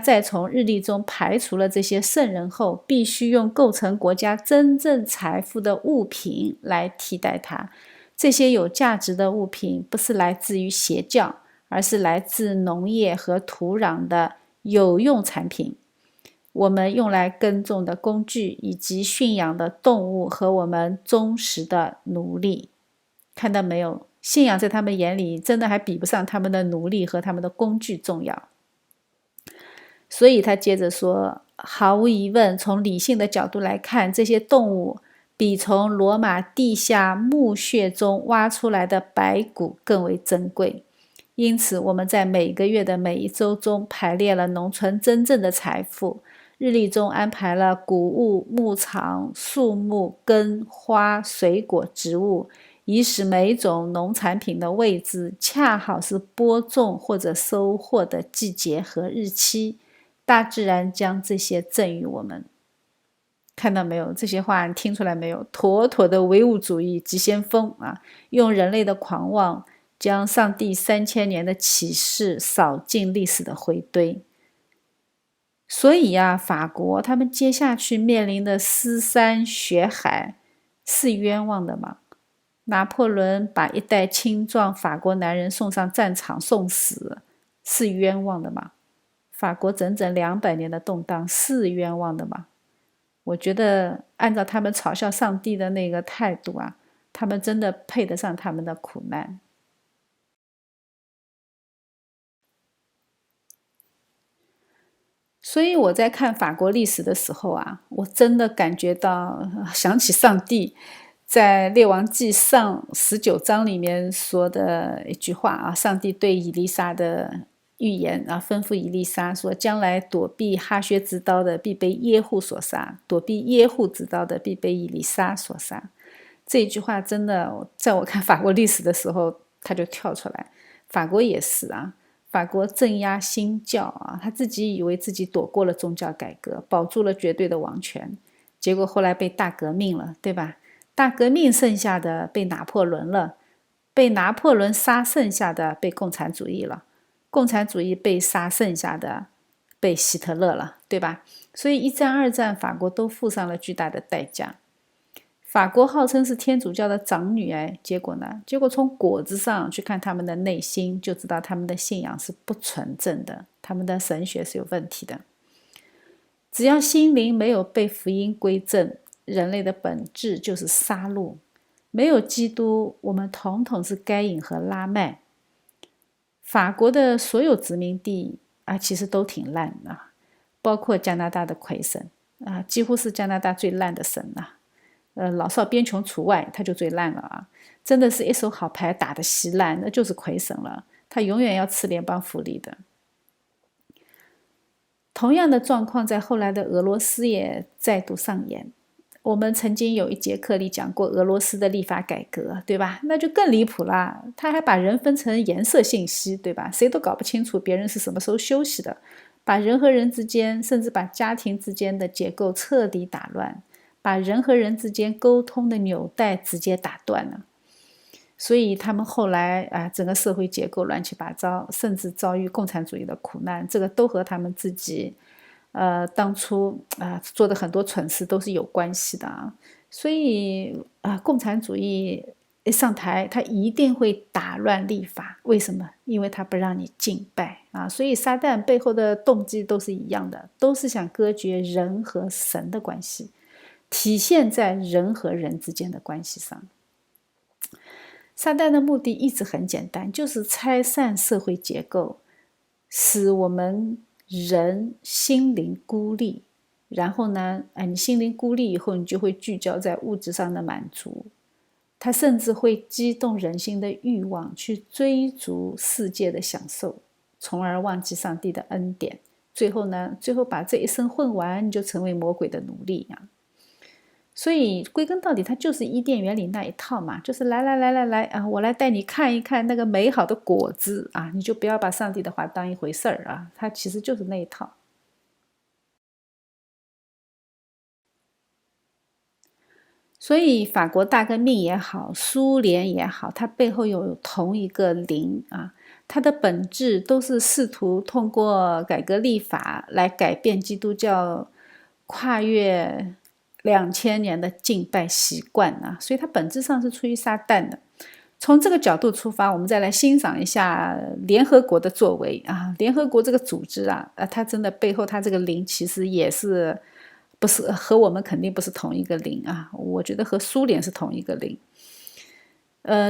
在从日历中排除了这些圣人后，必须用构成国家真正财富的物品来替代它。这些有价值的物品不是来自于邪教，而是来自农业和土壤的有用产品。我们用来耕种的工具，以及驯养的动物和我们忠实的奴隶。看到没有？信仰在他们眼里真的还比不上他们的奴隶和他们的工具重要。所以他接着说，毫无疑问，从理性的角度来看，这些动物比从罗马地下墓穴中挖出来的白骨更为珍贵。因此我们在每个月的每一周中排列了农村真正的财富，日历中安排了谷物、牧场、树木、根、花、水果、植物，以使每种农产品的位置恰好是播种或者收获的季节和日期。大自然将这些赠予我们。看到没有？这些话你听出来没有？妥妥的唯物主义急先锋啊！用人类的狂妄，将上帝3000年的启示扫进历史的灰堆。所以啊，法国他们接下去面临的尸山血海，是冤枉的吗？拿破仑把一代青壮法国男人送上战场送死，是冤枉的吗？法国整整200年的动荡，是冤枉的吗？我觉得按照他们嘲笑上帝的那个态度啊，他们真的配得上他们的苦难。所以我在看法国历史的时候啊，我真的感觉到想起上帝在《列王纪上》19章里面说的一句话啊，上帝对以利沙的预言啊，吩咐以利沙说，将来躲避哈薛之刀的必被耶户所杀，躲避耶户之刀的必被以利沙所杀。这一句话真的，在我看法国历史的时候，它就跳出来。法国也是啊，法国镇压新教啊，他自己以为自己躲过了宗教改革，保住了绝对的王权，结果后来被大革命了，对吧？大革命剩下的被拿破仑了，被拿破仑杀剩下的被共产主义了，共产主义被杀剩下的被希特勒了，对吧？所以一战、二战，法国都付上了巨大的代价。法国号称是天主教的长女，结果呢？结果从果子上去看他们的内心，就知道他们的信仰是不纯正的，他们的神学是有问题的。只要心灵没有被福音归正，人类的本质就是杀戮。没有基督，我们统统是该隐和拉麦。法国的所有殖民地啊，其实都挺烂的，包括加拿大的魁省啊，几乎是加拿大最烂的省了。老少边穷除外，他就最烂了啊！真的是一手好牌打得稀烂，那就是魁省了，他永远要吃联邦福利的。同样的状况在后来的俄罗斯也再度上演。我们曾经有一节课里讲过俄罗斯的立法改革，对吧？那就更离谱啦，他还把人分成颜色信息，对吧？谁都搞不清楚别人是什么时候休息的，把人和人之间，甚至把家庭之间的结构彻底打乱。把人和人之间沟通的纽带直接打断了，所以他们后来啊，整个社会结构乱七八糟，甚至遭遇共产主义的苦难，这个都和他们自己，当初做的很多蠢事都是有关系的啊。所以共产主义一上台，他一定会打乱立法，为什么？因为他不让你敬拜啊。所以撒旦背后的动机都是一样的，都是想割绝人和神的关系。体现在人和人之间的关系上。撒旦的目的一直很简单，就是拆散社会结构，使我们人心灵孤立。然后呢，你心灵孤立以后，你就会聚焦在物质上的满足。它甚至会激动人心的欲望，去追逐世界的享受，从而忘记上帝的恩典。最后把这一生混完，你就成为魔鬼的奴隶啊！所以归根到底，它就是伊甸园里那一套嘛，就是来啊，我来带你看一看那个美好的果子啊，你就不要把上帝的话当一回事儿啊，它其实就是那一套。所以法国大革命也好，苏联也好，它背后有同一个灵啊，它的本质都是试图通过改革立法来改变基督教跨越2000年的敬拜习惯啊，所以它本质上是出于撒旦的。从这个角度出发，我们再来欣赏一下联合国的作为啊，联合国这个组织啊，它真的背后它这个灵其实也是。不是和我们肯定不是同一个灵啊，我觉得和苏联是同一个灵。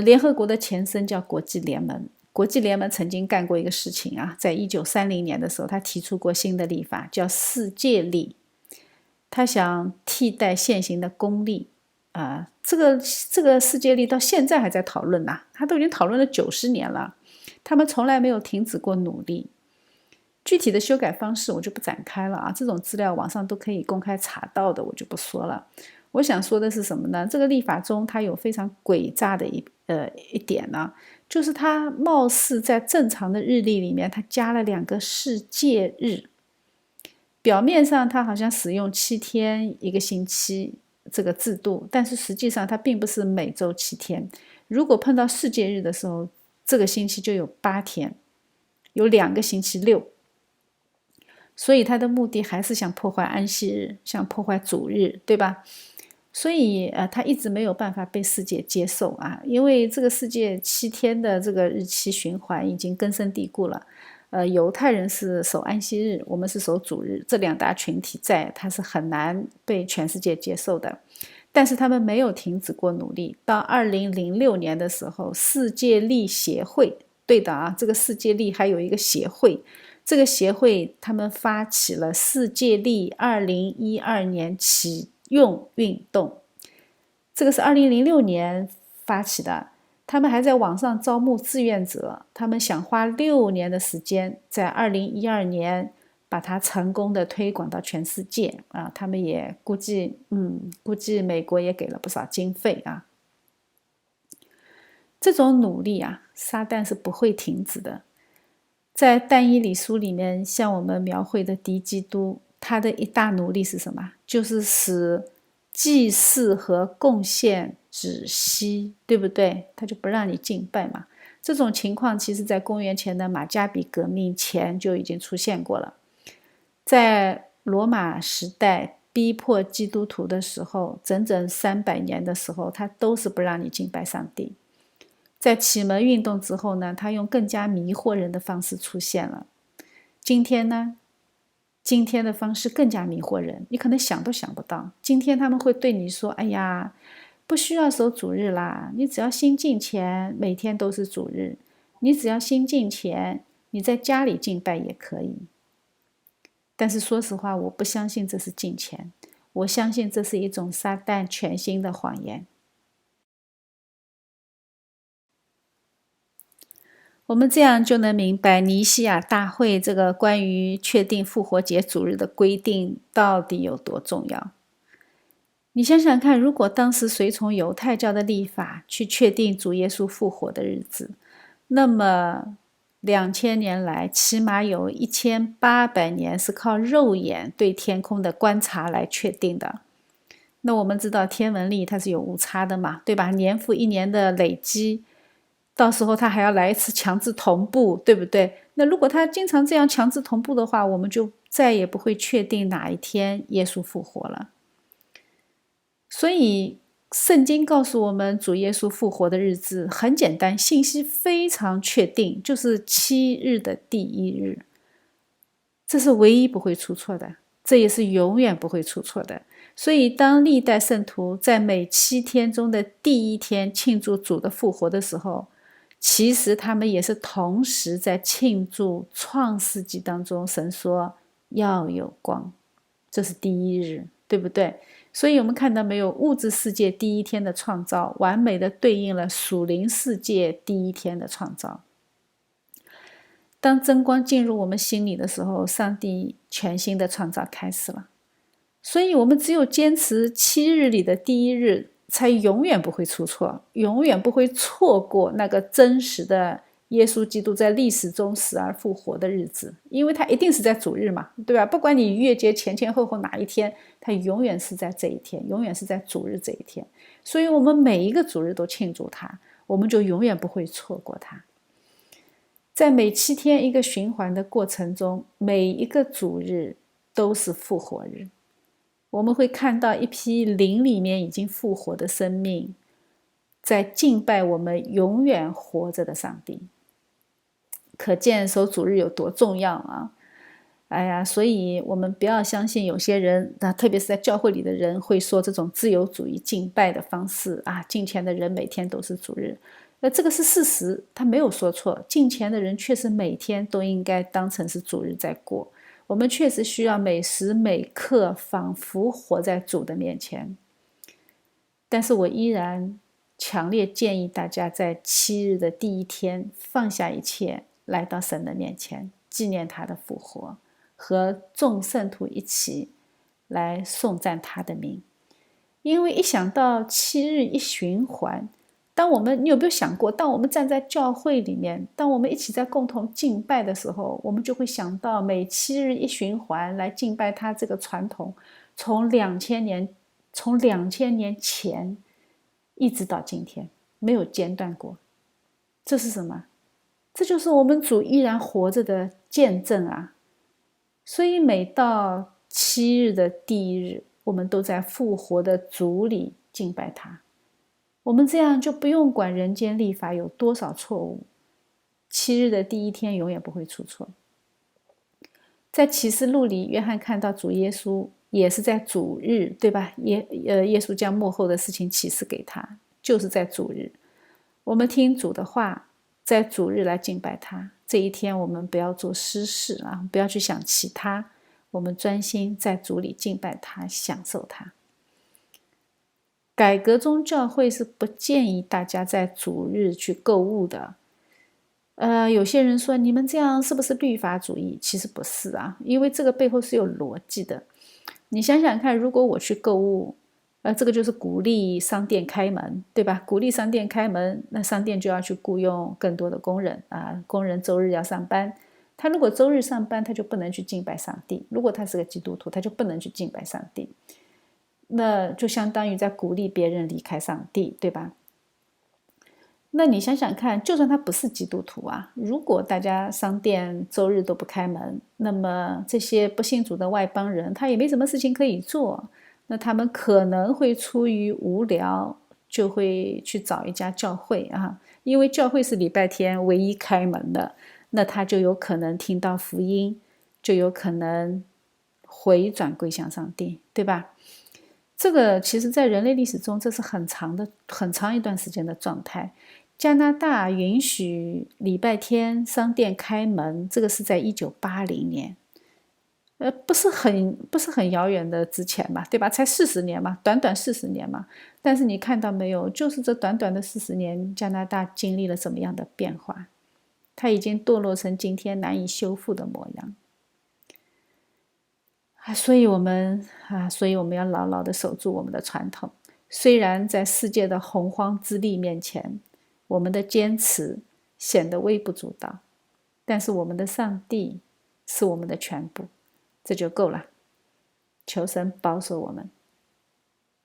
联合国的前身叫国际联盟，国际联盟曾经干过一个事情啊，在1930年的时候，他提出过新的立法，叫世界立，他想替代现行的公立啊，这个世界立到现在还在讨论呐，他都已经讨论了90年了，他们从来没有停止过努力。具体的修改方式我就不展开了啊，这种资料网上都可以公开查到的，我就不说了。我想说的是什么呢？这个立法中它有非常诡诈的一点呢，就是它貌似在正常的日历里面，它加了2个世界日，表面上它好像使用7天一个星期这个制度，但是实际上它并不是每周7天。如果碰到世界日的时候，这个星期就有8天，有2个星期6。所以他的目的还是想破坏安息日，想破坏主日，对吧？所以他一直没有办法被世界接受啊，因为这个世界7天的这个日期循环已经根深蒂固了。犹太人是守安息日，我们是守主日，这2大群体在，他是很难被全世界接受的。但是他们没有停止过努力。到2006年的时候，世界历协会，对的啊，这个世界历还有一个协会，这个协会他们发起了世界历2012年启用运动，这个是2006年发起的。他们还在网上招募志愿者，他们想花6年的时间，在2012年把它成功的推广到全世界啊！他们也估计美国也给了不少经费啊。这种努力啊，撒旦是不会停止的。在但以理书里面，向我们描绘的敌基督，他的一大努力是什么？就是使祭祀和贡献止息，对不对？他就不让你敬拜嘛。这种情况其实在公元前的马加比革命前就已经出现过了。在罗马时代逼迫基督徒的时候，整整300年的时候，他都是不让你敬拜上帝。在启蒙运动之后呢，他用更加迷惑人的方式出现了。今天呢，今天的方式更加迷惑人，你可能想都想不到。今天他们会对你说：“哎呀，不需要守主日啦，你只要心敬虔，每天都是主日。你只要心敬虔，你在家里敬拜也可以。”但是说实话，我不相信这是敬虔，我相信这是一种撒旦全新的谎言。我们这样就能明白尼西亚大会这个关于确定复活节主日的规定到底有多重要。你想想看，如果当时随从犹太教的历法去确定主耶稣复活的日子，那么2000年来起码有1800年是靠肉眼对天空的观察来确定的。那我们知道天文历它是有误差的嘛，对吧？年复一年的累积，到时候他还要来一次强制同步，对不对？那如果他经常这样强制同步的话，我们就再也不会确定哪一天耶稣复活了。所以圣经告诉我们主耶稣复活的日子很简单，信息非常确定，就是7日的第1日。这是唯一不会出错的，这也是永远不会出错的。所以当历代圣徒在每7天中的第1天庆祝主的复活的时候，其实他们也是同时在庆祝创世纪当中神说要有光，这是第1日，对不对？所以我们看到没有，物质世界第1天的创造完美的对应了属灵世界第1天的创造。当真光进入我们心里的时候，上帝全新的创造开始了。所以我们只有坚持7日里的第1日，才永远不会出错，永远不会错过那个真实的耶稣基督在历史中死而复活的日子，因为他一定是在主日嘛，对吧？不管你逾越节前前后后哪一天，他永远是在这一天，永远是在主日这一天。所以我们每一个主日都庆祝他，我们就永远不会错过他。在每7天一个循环的过程中，每一个主日都是复活日。我们会看到一批灵里面已经复活的生命，在敬拜我们永远活着的上帝。可见守主日有多重要啊！哎呀，所以我们不要相信有些人，特别是在教会里的人会说这种自由主义敬拜的方式啊，敬虔的人每天都是主日。这个是事实，他没有说错，敬虔的人确实每天都应该当成是主日在过。我们确实需要每时每刻仿佛活在主的面前，但是我依然强烈建议大家在7日的第1天放下一切，来到神的面前，纪念他的复活，和众圣徒一起来颂赞他的名。因为一想到7日一循环，你有没有想过，当我们站在教会里面，当我们一起在共同敬拜的时候，我们就会想到每7日一循环来敬拜他这个传统，从2000年前一直到今天没有间断过。这是什么？这就是我们主依然活着的见证啊！所以每到7日的第一日，我们都在复活的主里敬拜他。我们这样就不用管人间历法有多少错误，7日的第一天永远不会出错。在启示录里，约翰看到主耶稣也是在主日，对吧？耶稣将末后的事情启示给他，就是在主日。我们听主的话，在主日来敬拜他。这一天我们不要做私事啊，不要去想其他，我们专心在主里敬拜他，享受他。改革中教会是不建议大家在主日去购物的。有些人说你们这样是不是律法主义？其实不是啊，因为这个背后是有逻辑的。你想想看，如果我去购物，这个就是鼓励商店开门，对吧？鼓励商店开门，那商店就要去雇佣更多的工人啊，工人周日要上班。他如果周日上班，他就不能去敬拜上帝。如果他是个基督徒，他就不能去敬拜上帝。那就相当于在鼓励别人离开上帝，对吧？那你想想看，就算他不是基督徒啊，如果大家商店周日都不开门，那么这些不信主的外邦人，他也没什么事情可以做，那他们可能会出于无聊，就会去找一家教会啊，因为教会是礼拜天唯一开门的，那他就有可能听到福音，就有可能回转归向上帝，对吧？这个其实在人类历史中，这是很长一段时间的状态。加拿大允许礼拜天商店开门，这个是在1980年，不是很遥远的之前嘛，对吧？才40年嘛，短短40年嘛。但是你看到没有，就是这短短的40年，加拿大经历了什么样的变化？它已经堕落成今天难以修复的模样。所以我们要牢牢地守住我们的传统。虽然在世界的洪荒之力面前，我们的坚持显得微不足道，但是我们的上帝是我们的全部，这就够了。求神保守我们。